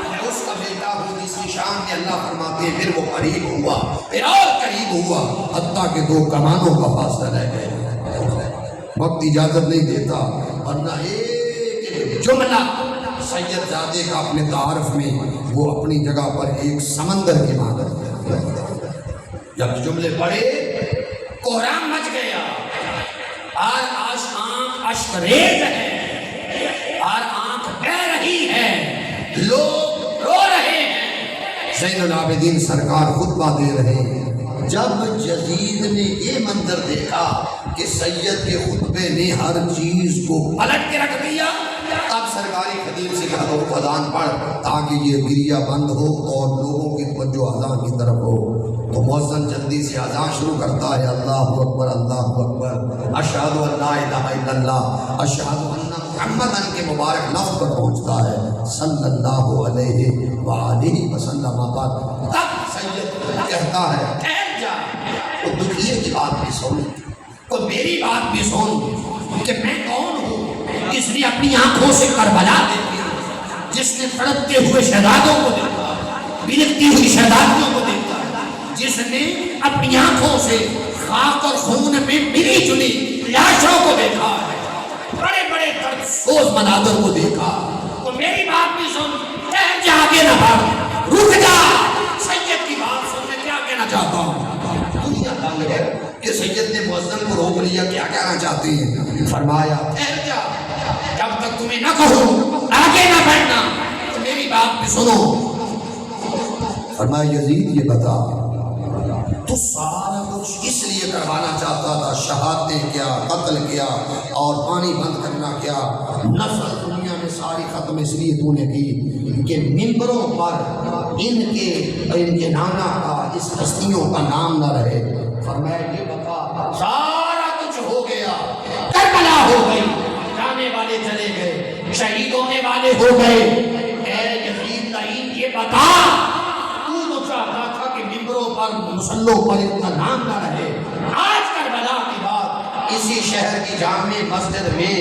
میں اس کا بیٹا ہوں جس کی شان میں اللہ فرماتے ہیں پھر وہ قریب ہوا، پھر اور قریب ہوا، حتیٰ کہ 2 کمانوں کا فاصلہ رہ گئے. وقت اجازت نہیں دیتا ورنہ ایک جملہ سید زادے کا اپنے تعارف میں وہ اپنی جگہ پر ایک سمندر کی مانند ہے. جب جملے پڑھے کوہرام مچ گیا، اور آنکھ اشک ریز ہے، اور آنکھ بہ رہی ہے، لوگ رو رہے ہیں. زین العابدین سرکار خطبہ دے رہے ہیں. جب یزید نے یہ منظر دیکھا کہ سید کے خطبے نے ہر چیز کو پلٹ کے رکھ دیا، اب سرکاری خطیب سے کہا تو اذان پڑھ تاکہ یہ گریہ بند ہو اور لوگوں کی توجہ اذان کی طرف ہو. تو مؤذن جلدی سے اذان شروع کرتا ہے، اللہ اکبر اللہ اکبر، اشہد ان لا الہ الا اللہ اشہد ان محمدن کے مبارک لفظ پر پہنچتا ہے صلی اللہ علیہ وآلہ وسلم. تب سید کہتا ہے ٹھہر جا، تو دکھیے کی بات بھی سن، تو میری بات بھی سن کہ میں کون ہوں. جس نے اپنی آنکھوں سے کربلا دیکھی، جس نے تڑپتے ہوئے شہزادوں کو دیکھا، بلکتی ہوئی شہزادیوں کو دیکھا، جس نے اپنی آنکھوں سے خاک اور خون میں ملی جلی لاشوں کو دیکھا ہے، بڑے بڑے درد سوز مناظر کو دیکھا، تو میری بات بھی سن، ٹھہر جا، آگے نہ بڑھ، رک جا، سید کی بات سن، میں کیا کہنا چاہتا ہوں۔ دنیا تنگ ہے کہ سید نے مؤذن کو روک لیا، کیا کہنا چاہتے ہیں؟ فرمایا ٹھہر جا، جب تک تمہیں نہ کہوں آگے نہ بڑھنا، تو میری بات بھی سنو۔ فرمایا یزید یہ بتا، تو سارا کچھ اس لیے کروانا چاہتا تھا، شہادتیں کیا، قتل کیا اور پانی بند کرنا کیا، نسل دنیا میں ساری ختم اس لیے تو نے کی کہ ممبروں پر ان کے نانا کا، اس ہستیوں کا نام نہ رہے۔ فرمایا یہ بتا، سارا کچھ ہو گیا، کربلا ہو گئی، جانے والے چلے گئے، شہید ہونے والے ہو گئے، اے یزید لعین یہ بتا، چاہتا تھا کہ ممبروں پر، مسلوں پر ان کا نام نہ رہے، آج کربلا کی بات اسی شہر کی جامع مسجد میں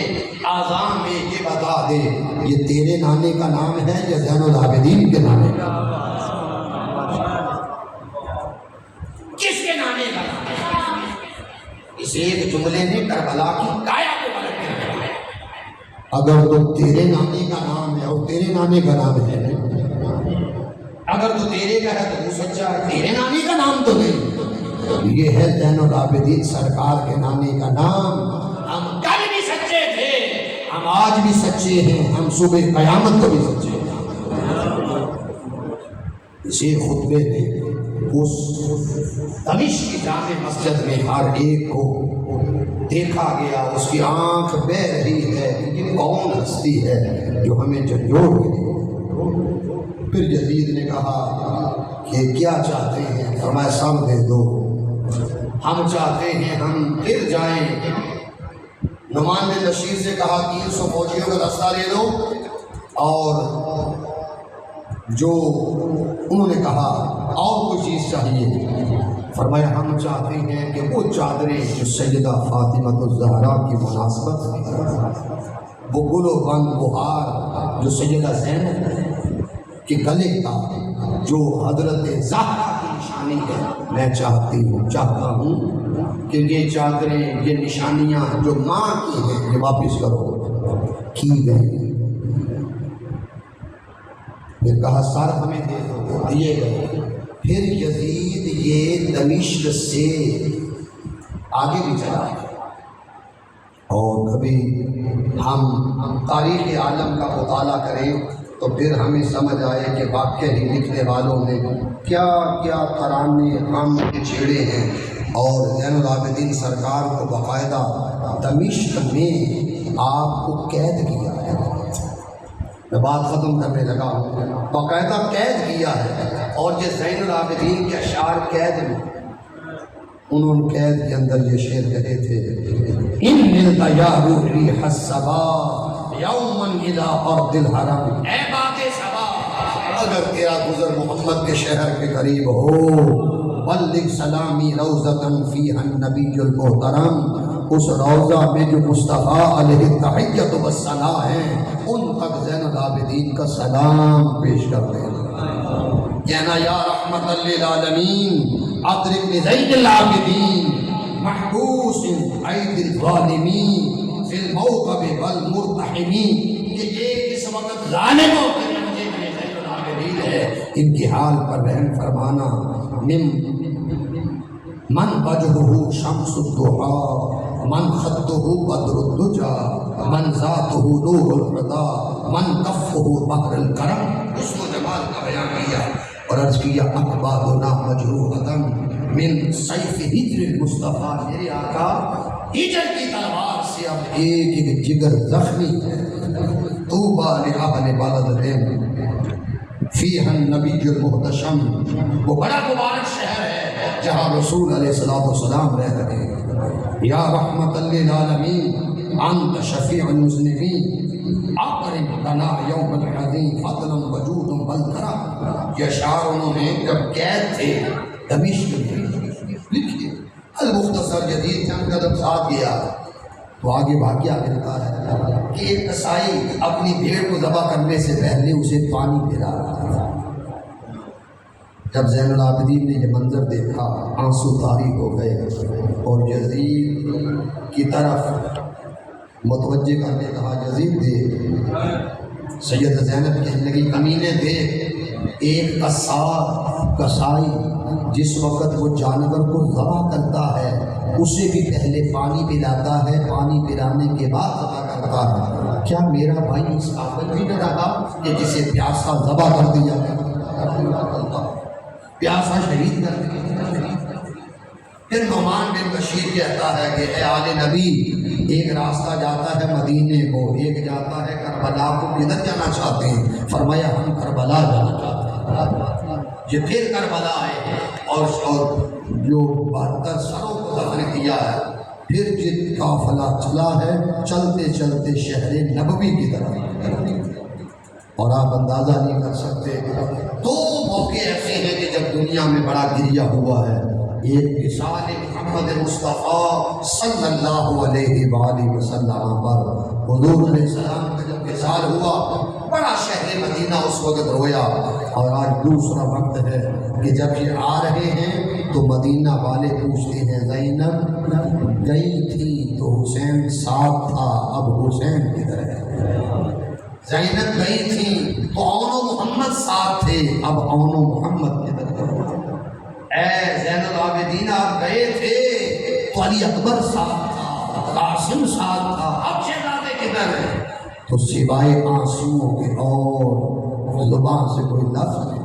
آذان میں یہ بتا دے، یہ تیرے نانے کا نام ہے یا زین العابدین کے نانے کا؟ کس کے نانے کا نام ہے؟ اس ایک جملے نے کربلا کی کایا کو پلٹ دیا۔ اگر تو تیرے نانے کا نام ہے اور تیرے نانے کا نام ہے، اگر تو تیرے کا ہے تو وہ سچا ہے، تیرے نانے کا نام تو نہیں، یہ ہے زین العابدین سرکار کے نانے کا نام۔ ہم کل بھی سچے تھے، ہم آج بھی سچے ہیں، ہم صبح قیامت کو بھی سچے ہیں۔ اسی خطبے میں اس دمشق کی جامع مسجد میں ہر ایک کو دیکھا گیا، اس کی آنکھ بہ رہی ہے کہ یہ کون ہستی ہے جو ہمیں جھنجھوڑ گئی۔ پھر یزید نے کہا کہ کیا چاہتے ہیں؟ فرمایا سب دے دو، ہم چاہتے ہیں ہم پھر جائیں۔ نعمان بن بشیر سے کہا 300 فوجیوں کا دستہ لے دو، اور جو انہوں نے کہا اور کوئی چیز چاہیے، فرمایا ہم چاہتے ہیں کہ وہ چادریں جو سیدہ فاطمہ الزہرا کی مناسبت ہے، وہ گل و بند بہار جو سیدہ زینب کہ گلے کا، جو حضرت زہرا کی نشانی ہے، میں چاہتا ہوں کہ یہ چادریں، یہ نشانیاں جو ماں کی ہیں، یہ واپس کرو۔ کی گئی۔ پھر کہا سر ہمیں دے دو، دیے گئے۔ پھر یزید یہ دمشق سے آگے بھی چلا، اور کبھی ہم تاریخ عالم کا مطالعہ کریں تو پھر ہمیں سمجھ آئے کہ واقعہ ہی لکھنے والوں نے کیا کیا ترانے ہم کے چھیڑے ہیں، اور زین العابدین سرکار کو باقاعدہ دمشق میں آپ کو قید کیا ہے۔ میں بات ختم کرنے لگا ہوں، باقاعدہ قید کیا ہے، اور یہ زین العابدین کے اشعار قید میں، انہوں نے قید کے اندر یہ شعر کہے تھے، ان ملتا یا روحی حسبا یومن اذا ارض الحرم، اے بات سبا، اگر تیرا گزر محمد کے شہر کے قریب ہو، بلغ سلامی روضۃ فیہا النبی المحترم، اس روضہ میں جو مصطفیٰ علیہ التحیۃ والثناء ہیں، ان تک زین العابدین کا سلام پیش کرتے ہیں۔ کہنا یا رحمت للعالمین ادرک لزین العابدین محبوس عید الظالمین فی الموقب والمرتحمین، کہ یہ اس وقت ظالموں کے منجے میں زین العابدین ہے، ان کی حال پر رحم فرمانا۔ من وجہہ شمس الضحیٰ، من خطہ بدر الدجا، من ذاتہ نور الہدیٰ، من کفہ بحر الکرم، حسن و جمال کا بیان کیا اور عرض کیا اقبالنا مجروحۃ من سیف ہجر المصطفیٰ، میرے آقا ہجر کی تلوار سے اب ایک ایک جگر زخمی ہے۔ طوبیٰ لأہل بلدۃ فیہا النبی المحتشم، وہ بڑا مبارک شہر ہے جہاں رسول علیہ السلام رہ رہے ہیں۔ یا رحمت للعالمین انت شفیع المذنبین اقرب لنا یوم الحزین فضلا وجود بل کرم، یہ اشعار انہوں نے جب قید تھے دمشق میں لکھے۔ المختصر جدید چند قدم ساتھ گیا تو آگے واقعہ ملتا ہے کہ ایک قصائی اپنی بھیڑ کو ذبح کرنے سے پہلے اسے پانی پلا رہا تھا۔ جب زین العابدین نے یہ منظر دیکھا آنسو طاری ہو گئے اور یزید کی طرف متوجہ کر کے کہا یزید دیکھ، سید زینب کہنے لگی کمینے دیکھ، ایک کسائی جس وقت وہ جانور کو ذبح کرتا ہے اسے بھی پہلے پانی پلاتا ہے، پانی پلانے کے بعد ذبح کرتا ہے، کیا میرا بھائی اس قابل بھی نہ رہا کہ جسے پیاسا ذبح کر دیا، پیاسا شہید کر دیا؟ پھر نعمان بن بشیر کہتا ہے کہ اے آل نبی، ایک راستہ جاتا ہے مدینے کو، ایک جاتا ہے کربلا کو، کدھر جانا چاہتے ہیں؟ فرمایا ہم کربلا جانا چاہتے ہیں۔ یہ پھر کربلا آئے اور جو 72 سروں کو دفن کیا ہے، پھر جن قافلہ چلا ہے چلتے چلتے شہر نبوی کی طرف، اور آپ اندازہ نہیں کر سکتے دو موقع ایسے ہیں کہ جب دنیا میں بڑا گریہ ہوا ہے۔ ایک وصال محمد مصطفیٰ صلی اللہ علیہ وآلہ وسلم پر حضور علیہ السلام کا جب وصال ہوا، بڑا شہر مدینہ اس وقت رویا، اور آج دوسرا وقت ہے کہ جب یہ آ رہے ہیں تو مدینہ والے پوچھتے ہیں زینب گئی تھی تو حسین ساتھ تھا، اب حسین کدھر ہے؟ زینب گئی تھی تو اون و محمد ساتھ تھے، اب اون و محمد کدھر ہے؟ اے زین العابدین آپ گئے تھے تو علی اکبر ساتھ تھا، قاسم ساتھ تھا، اب شہزادے کدھر ہیں؟ تو سوائے آنسوؤں کے اور زبان سے کوئی لفظ نہیں۔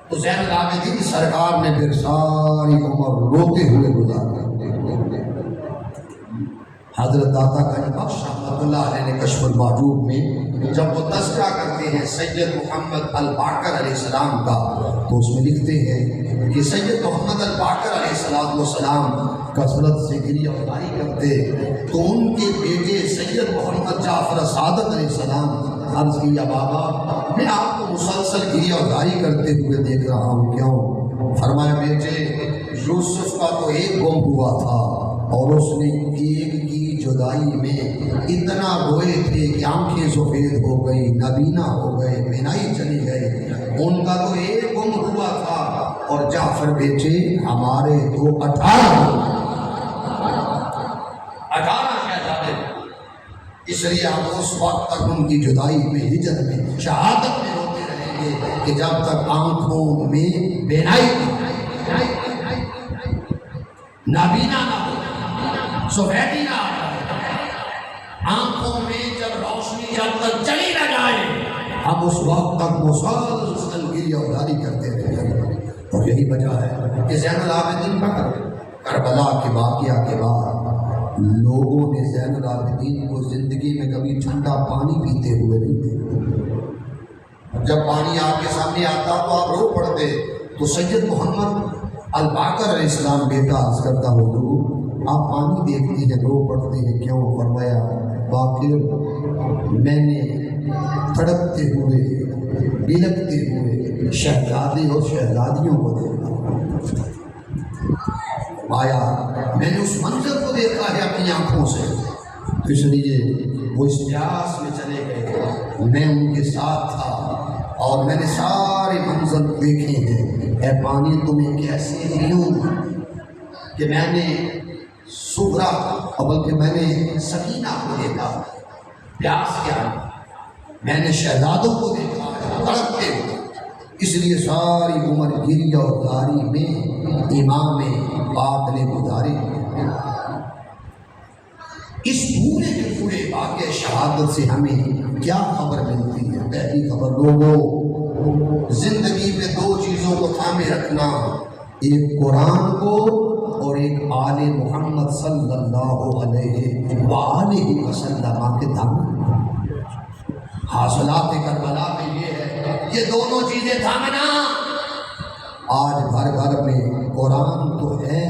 تو زین العابدین سرکار نے پھر ساری عمر روتے ہوئے گزاری۔ حضرت داتا گنج بخش رحمۃ اللہ علیہ نے کشف المحجوب میں جب وہ تذکرہ کرتے ہیں سید محمد الباقر علیہ السلام کا، تو اس میں لکھتے ہیں کہ سید محمد الباقر علیہ السلام کثرت سے گریہ ازاری کرتے، تو ان کے بیٹے سید محمد جعفر صادق علیہ السلام عرض کیا بابا میں آپ کو مسلسل گریہ ازاری کرتے ہوئے دیکھ رہا ہوں، کیوں؟ فرمایا بیٹے یوسف کا تو ایک گم ہوا تھا اور اس نے ایک کی جدائی میں اتنا روئے تھے کہ آنکھیں سفید ہو گئی، نابینا ہو گئے، بینائی چلی گئی، ان کا تو ایک گم ہوا تھا، اور جعفر بیٹے ہمارے تو 18 شہزادے، اس لیے ہم اس وقت تک ان کی جدائی میں، ہجرت میں، شہادت میں ہوتے رہیں گے کہ جب تک آنکھوں میں بینائی نابینا نہ ہو، سفیدی نہ آ جائے، آنکھوں میں جب روشنی جب تک چلی نہ جائے، ہم اس وقت تک مسلسل گریہ ازاری کرتے رہے۔ اور یہی وجہ ہے کہ زین العابدین کا کربلا کے واقعہ کے بعد لوگوں نے زین العابدین کو زندگی میں کبھی ٹھنڈا پانی پیتے ہوئے نہیں دیکھا۔ جب پانی آپ کے سامنے آتا تو آپ رو پڑتے، تو سید محمد الباقر علیہ السلام بیٹا عرض کرتا حضور آپ پانی دیکھتے ہیں رو پڑتے ہیں کیوں؟ فرمایا باقر میں نے تڑپتے ہوئے بلکتے ہوئے شہزادے اور شہزادیوں کو دیکھا، آیا میں نے اس منظر کو دیکھا ہے اپنی آنکھوں سے، تو اس لیے وہ اس پیاس میں چلے گئے، میں ان کے ساتھ تھا اور میں نے سارے منظر دیکھے ہیں۔ اے پانی تمہیں کیسے پیوں کہ میں نے سغرا بلکہ میں نے سکینہ کو دیکھا، پیاس کیا، میں نے شہزادوں کو دیکھا تڑپتے ہوئے، اس لیے ساری عمر گریہ ازاری میں امام پاک نے گزاری۔ اس پورے کے پورے واقعہ شہادت سے ہمیں کیا خبر ملتی ہے؟ پہلی خبر، لوگوں زندگی میں دو چیزوں کو تھامے رکھنا، ایک قرآن کو اور ایک آل محمد صلی اللہ علیہ وآلہ وسلم کے دامن۔ حاصلات کربلا میں یہ ہے، یہ دونوں چیزیں تھامنا۔ آج گھر گھر میں قرآن تو ہے،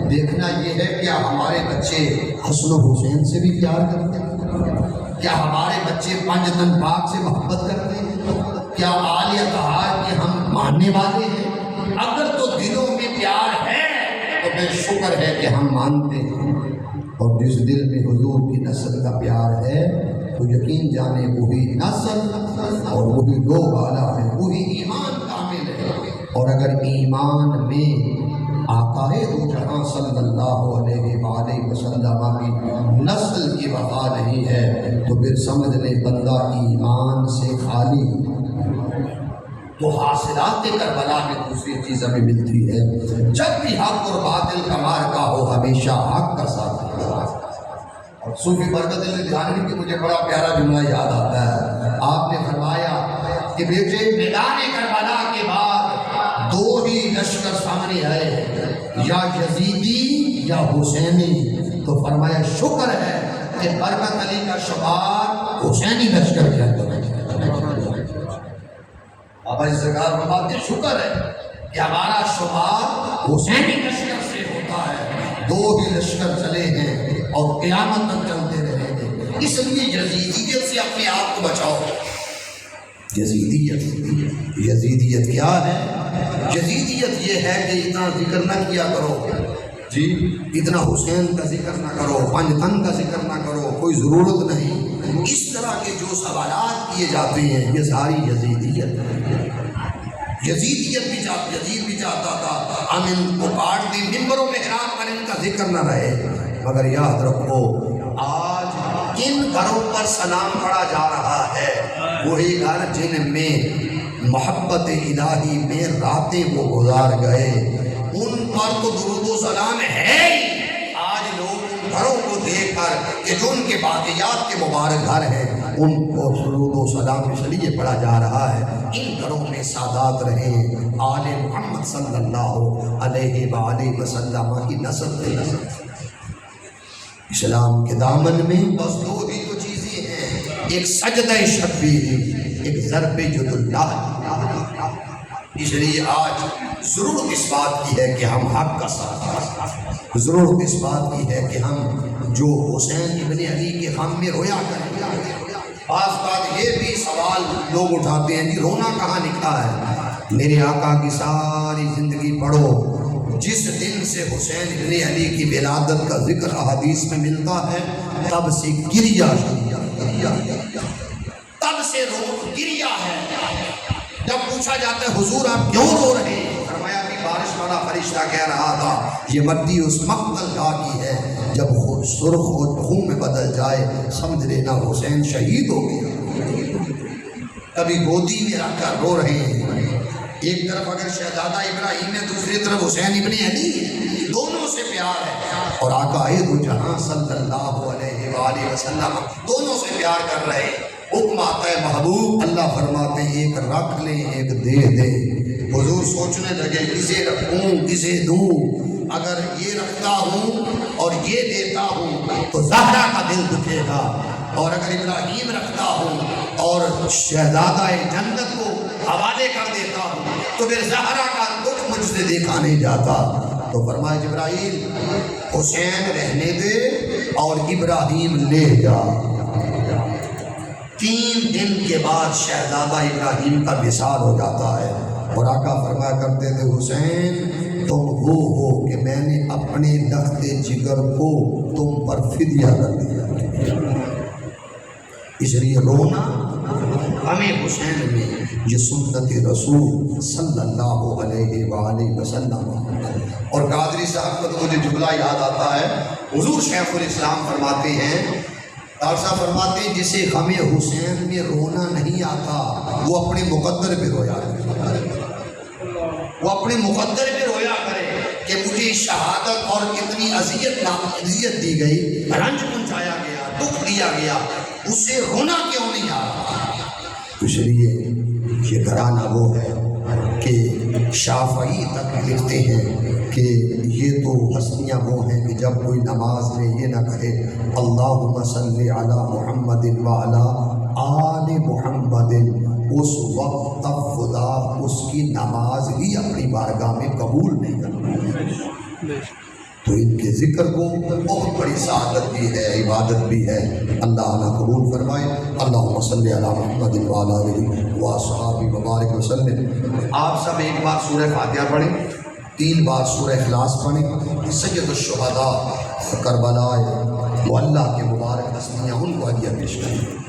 دیکھنا یہ ہے کیا ہمارے بچے حسن و حسین سے بھی پیار کرتے ہیں؟ کیا ہمارے بچے پنجتن پاک سے محبت کرتے ہیں؟ کیا آل اطہار کے ہم ماننے والے ہیں؟ اگر تو دلوں میں پیار ہے تو بے شکر ہے کہ ہم مانتے ہیں، اور جس دل میں حضور کی نسل کا پیار ہے تو یقین جانے وہی نسل اور وہی لوگ والا ہے، وہی ایمان کامل ہے۔ اور اگر ایمان میں آقا دو جہاں صلی اللہ علیہ وآلہ وسلم کی نسل کی وفا نہیں ہے تو پھر سمجھ لیں بندہ ایمان سے خالی۔ تو حاصلات کربلا میں دوسری چیز ہمیں ملتی ہے، جب بھی حق اور باطل کا مارکا ہو ہمیشہ حق کا ساتھ دینا۔ اور صوفی برکت اللہ دھیانوی کی مجھے بڑا پیارا جملہ یاد آتا ہے، آپ نے فرمایا کہ بیٹے میدان کربلا کے بعد دو ہی لشکر سامنے آئے، یا یزیدی یا حسینی، تو فرمایا شکر ہے کہ برکت علی کا شمار حسینی لشکر کے اندر ہے۔ اب اس سرکار فرماتے شکر ہے کہ ہمارا شمار حسینی لشکر سے ہوتا ہے، دو ہی لشکر چلے ہیں اور قیامت تک چلتے رہیں گے، اس لیے یزیدیت سے اپنے آپ کو بچاؤ۔ یزیدیت کیا ہے؟ یزیدیت یہ ہے کہ اتنا ذکر نہ کیا کرو جی، اتنا حسین کا ذکر نہ کرو، پنجتن کا ذکر نہ کرو، کوئی ضرورت نہیں، اس طرح کے جو سوالات کیے جاتے ہیں یہ ساری یزید بھی چاہتا تھا ہم ان کو کاٹ دیں، ممبر و محراب پر ان کا ذکر نہ رہے، مگر یاد رکھو آج کن گھروں پر سلام پڑھا جا رہا ہے، وہی گھر جن میں محبت الہی میں راتیں وہ گزار گئے، ان پر تو درود و سلام ہے ہی۔ آج لوگ ان گھروں کو دیکھ کر کہ جو ان کے باقیات کے مبارک گھر ہیں ان کو درود و سلام اس لیے پڑھا جا رہا ہے ان گھروں میں سادات رہیں، آل محمد صلی اللہ علیہ وآلہ وسلم کی نسل تھے۔ اسلام کے دامن میں بس دو ہی تو چیزیں ہیں، ایک سجدہ شبیہ، ایک ضرب ید اللہ۔ اس لیے آج ضرورت اس بات کی ہے کہ ہم حق کا ساتھ، ضرورت اس بات کی ہے کہ ہم جو حسین ابن علی کے غم میں رویا کریں۔ بعض بات یہ بھی سوال لوگ اٹھاتے ہیں جی رونا کہاں لکھا ہے؟ میرے آقا کی ساری زندگی پڑھو، جس دن سے حسین ابن علی کی ولادت کا ذکر احادیث میں ملتا ہے تب سے گریا ہے۔ جب پوچھا جاتا ہے حضور آپ کیوں رو رہے ہیں؟ فرمایا کہ بارش والا فرشتہ کہہ رہا تھا یہ مٹی اس مقتل گاہ کی ہے، جب سرخ خون میں بدل جائے سمجھ لینا حسین شہید ہو گیا۔ کبھی گودی میں رکھ کر رو رہے ہیں، ایک طرف اگر شہزادہ ابراہیم ہے دوسری طرف حسین ابن علی ہے، دونوں سے پیار ہے، اور آقا دو جہاں صلی اللہ علیہ وآلہ وسلم دونوں سے پیار کر رہے ہیں۔ حکم آتا ہے محبوب، اللہ فرماتے ہیں ایک رکھ لیں ایک دے دیں۔ حضور سوچنے لگے کسے رکھوں کسے دوں، اگر یہ رکھتا ہوں اور یہ دیتا ہوں تو زہرا کا دل دکھے گا، اور اگر ابراہیم رکھتا ہوں اور شہزادہ جنت کو حوالے کر دیتا ہوں تو پھر زہرا کا دکھ مجھ سے دیکھا نہیں جاتا۔ تو فرمایا جبرائیل حسین رہنے دے اور ابراہیم لے جا۔ 3 دن کے بعد شہزادہ ابراہیم کا وصال ہو جاتا ہے، اور آقا فرمایا کرتے تھے حسین تم وہ ہو کہ میں نے اپنے لخت جگر کو تم پر فدیہ کر دیا۔ اس لیے رونا ہمیں حسین میں یہ سنت رسول صلی اللہ علیہ وآلہ وسلم۔ اور قادری صاحب کو مجھے جملہ یاد آتا ہے، حضور شیخ الاسلام فرماتے ہیں، صاحب فرماتے ہیں جسے غم حسین میں رونا نہیں آتا وہ اپنے مقدر پہ رویا کرے، وہ اپنے مقدر پہ رویا کرے کہ مجھے شہادت اور کتنی اذیت دی گئی، رنج پہنچایا گیا، دکھ دیا گیا، اسے رونا کیوں نہیں آ رہا؟ اس لیے یہ گھرانہ وہ ہے کہ شافعی تک لکھتے ہیں کہ یہ تو ہستیاں وہ ہیں کہ جب کوئی نماز میں یہ نہ کہے اللہم صلی علی محمد وعلی آل محمد، اس وقت تک خدا اس کی نماز ہی اپنی بارگاہ میں قبول نہیں کرتا۔ تو ان کے ذکر کو بہت بڑی سعادت بھی ہے، عبادت بھی ہے، اللہ تعالیٰ قبول فرمائے۔ اللہم صلی علی محمد وعلی آلہ وصحبہ وبارک وسلم۔ آپ سب ایک بار سورہ فاتحہ پڑھیں، 3 بار سورہ اخلاص پڑھیں، سید الشہداء کربلا معلیٰ کے مبارک تسمیہ ان کو ہدیہ پیش کریں۔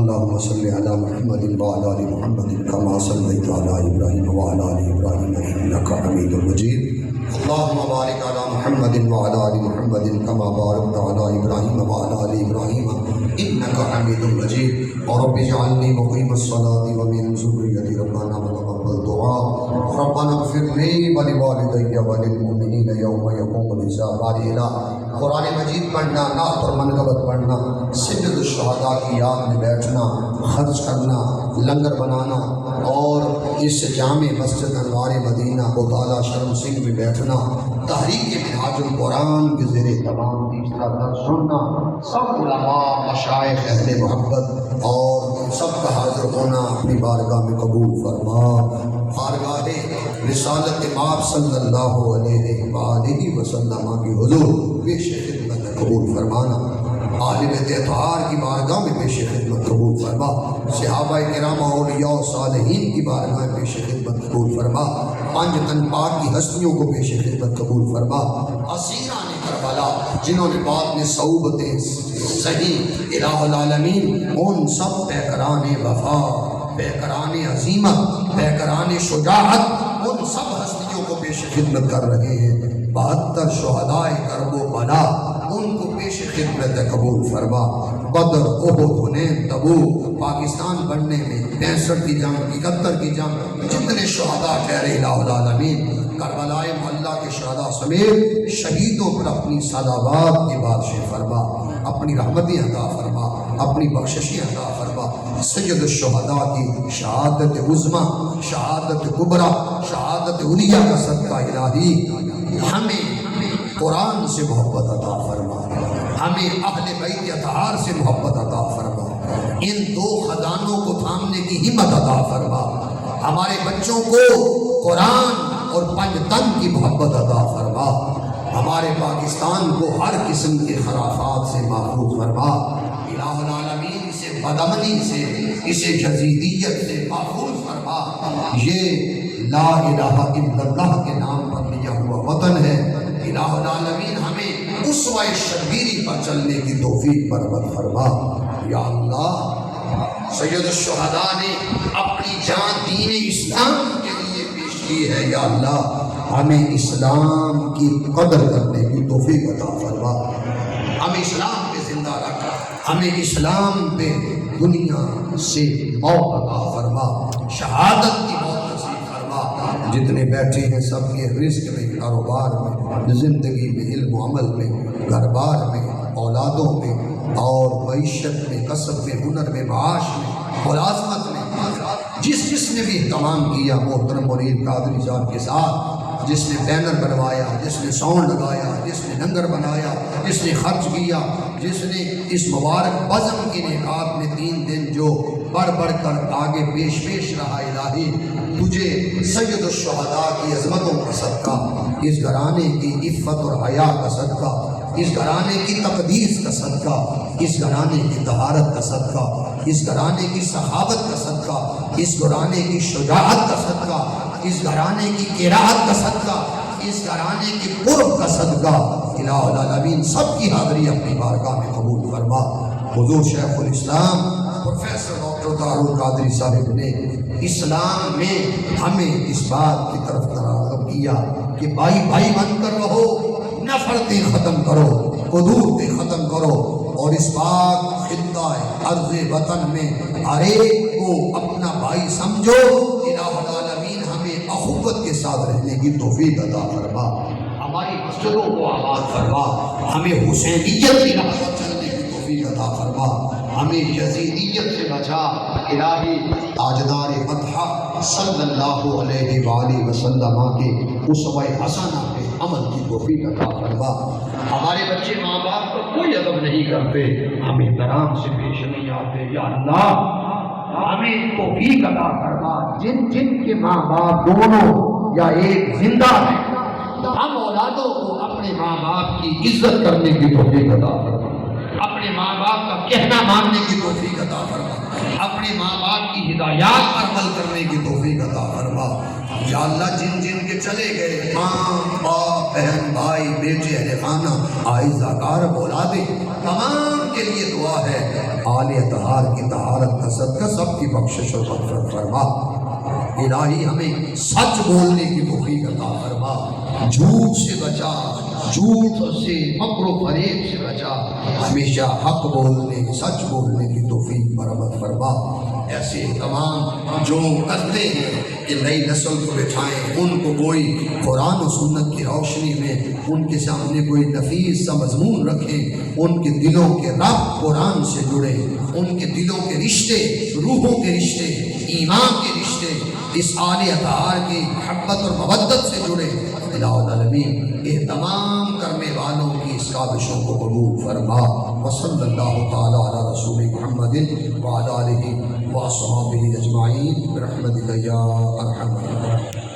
اللهم صل على محمد وعلى ال محمد كما صليت على ابراهيم وعلى ال ابراهيم انك حميد مجيد اللهم بارك على محمد وعلى ال محمد كما باركت على ابراهيم وعلى ال ابراهيم انك حميد مجيد رب اجعلني مقيم الصلاه ومن ذريتي ربنا وتقبل دعاء ربنا اغفر لي ولوالدي وللمؤمنين يوم يقوم الحساب الى قرآن مجید پڑھنا، نعت اور منقبت پڑھنا، سجد الشہداء کی یاد میں بیٹھنا، خرچ کرنا، لنگر بنانا اور اس جامع مسجد انوار مدینہ بطالہ شرم سنگھ میں بیٹھنا، تحریک منہاج القرآن کے زیر تمام تیسرا درس سننا، سب علماء مشائخ اہل محبت اور سب کا حاضر ہونا اپنی بارگاہ میں قبول فرما۔ بارگاہ رسالت مآب صلی اللہ علیہ وآلہ وسلم کی حضور پیش خدمت قبول فرمانا، عالم اطہار کی بارگاہ میں پیش خدمت قبول فرما، صحابہ کرام اولیاء و صالحین کی بارگاہ میں پیش خدمت قبول فرما، پانچ تن پاک کی ہستیوں کو پیش خدمت قبول فرما، اسیران کربلا جنہوں نے بعد میں صعوبتیں صحیح الہ العالمین ان سب پیکران وفا، پیکران عظیمت، پیکران شجاعت، ان سب ہستیوں کو پیش خدمت کر رہے ہیں۔ 72 شہدائے کرب و بلا ان کو پیش خدمت قبول فرما۔ بدر، احد، حنین، تبوک، پاکستان بننے میں 65 کی جنگ، 71 کی جنگ، جتنے شہداء ٹھہرے الہ العالمین کربلائے محلہ کے شہداء سمیت شہیدوں پر اپنی صلوات کی بارشیں فرما، اپنی رحمتیں عطا فرما، اپنی بخششیں عطا فرما۔ سید الشہداء کی شہادت عظمیٰ، شہادت کبریٰ، شہادت علیٰ کا صدقہ الہی ہمیں قرآن سے محبت عطا فرما، ہمیں اہل بیت اطہار سے محبت عطا فرما، ان دو خزانوں کو تھامنے کی ہمت عطا فرما، ہمارے بچوں کو قرآن اور پنج تن کی محبت عطا فرما، ہمارے پاکستان کو ہر قسم کے خرافات سے محفوظ فرما، الہ العالمین سے بدامنی سے، اسے جزیدیت سے محفوظ فرما۔ یہ لا الہ الا اللہ کے نام پر لیا ہوا وطن ہے، الہ العالمین ہمیں اسوہ شبیری پر چلنے کی توفیق برآمد فرما۔ یا اللہ، سید الشہداء نے اپنی جان دین اسلام کے لیے پیش کی ہے، یا اللہ ہمیں اسلام کی قدر کرنے کی توفیق عطا فرما، ہمیں اسلام پہ زندہ رکھا، ہمیں اسلام پہ دنیا سے موت عطا فرما، شہادت کی موت نصیب فرما۔ جتنے بیٹھے ہیں سب کے رزق میں، کاروبار میں، زندگی میں، علم و عمل میں، گھر بار میں، اولادوں میں اور معیشت میں، کسب میں، ہنر میں، معاش میں، ملازمت میں، جس نے بھی اہتمام کیا محترم منیر قادری صاحب کے ساتھ، جس نے بینر بنوایا، جس نے ساؤنڈ لگایا، جس نے لنگر بنایا، جس نے خرچ کیا، جس نے اس مبارک بزم کے نکات میں 3 دن جو بڑھ بڑھ کر آگے پیش رہا، الہی تجھے سید الشہداء کی عظمتوں کا صدقہ، اس گھرانے کی عفت اور حیا کا صدقہ، اس گھرانے کی تقدیس کا صدقہ، اس گھرانے کی طہارت کا صدقہ، اس گھرانے کی سخاوت کا صدقہ، اس گھرانے کی شجاعت کا صدقہ، اس گھرانے کی قرات کا صدقہ، اس گھرانے کی قرب کا صدقہ، الہ العالمین سب کی حاضری اپنی بارگاہ میں قبول فرما۔ حضور شیخ الاسلام پروفیسر ڈاکٹر طاہر القادری صاحب نے اسلام میں ہمیں اس بات کی طرف تراغب کیا کہ بھائی بھائی بن کر رہو، نفرتیں ختم کرو، قدورتیں ختم کرو، اور اس پاک خطہ ارض وطن میں ہر ایک کو اپنا بھائی سمجھو۔ الہ العالمین ہمیں اخوت کے ساتھ رہنے کی توفیق عطا فرما، ہماری مسجدوں کو آباد فرما، ہمیں حسینیت کی راہ پر چلنے کی توفیق عطا فرما، ہمیں یزیدیت سے بچا۔ الہی تاجدار مدحہ صلی اللہ علیہ وآلہ وسلم کے اسوہ حسنہ پہ عمل کی توفیق عطا فرما۔ ہمارے بچے ماں باپ کو کوئی ادب نہیں کرتے، ہمیں احترام سے پیش نہیں آتے، یا اللہ ہمیں توفیق عطا فرما۔ جن کے ماں باپ دونوں یا ایک زندہ ہیں، ہم اولادوں کو اپنے ماں باپ کی عزت کرنے کی توفیق عطا فرما، اپنے ماں باپ کا کہنا ماننے کی توفیق عطا فرما، اپنے ماں باپ کی ہدایات پر عمل کرنے کی توفیق عطا فرما۔ یا یا اللہ جن جن کے چلے گئے ماں باپ بہن بھائی بیٹے اہل خانہ آئزہ کار بولا دے تمام کے لیے دعا ہے آل اطہار کی طہارت کا صدقہ سب کی بخشش اور مغفرت فرما الہی ہمیں سچ بولنے کی توفیق عطا فرما جھوٹ سے بچا جھوٹ سے مکر و فریب سے بچا ہمیشہ حق بولنے سچ بولنے کی توفیق مرحمت فرما ایسے تمام جو کرتے ہیں کہ نئی نسل کو بٹھائیں ان کو کوئی قرآن و سنت کی روشنی میں ان کے سامنے کوئی نفیس سا مضمون رکھیں ان کے دلوں کے رب قرآن سے جڑے ان کے دلوں کے رشتے روحوں کے رشتے ایمان کے رشتے اس آل اطہار کی محبت اور مودت سے جڑے الہ العالمین یہ تمام کرنے والوں کی اس کاوشوں کو قبول فرما وصلی اللہ تعالی علی رسول محمد وعلی آلہ واصحابہ اجمعین برحمتک یا ارحم الراحمین.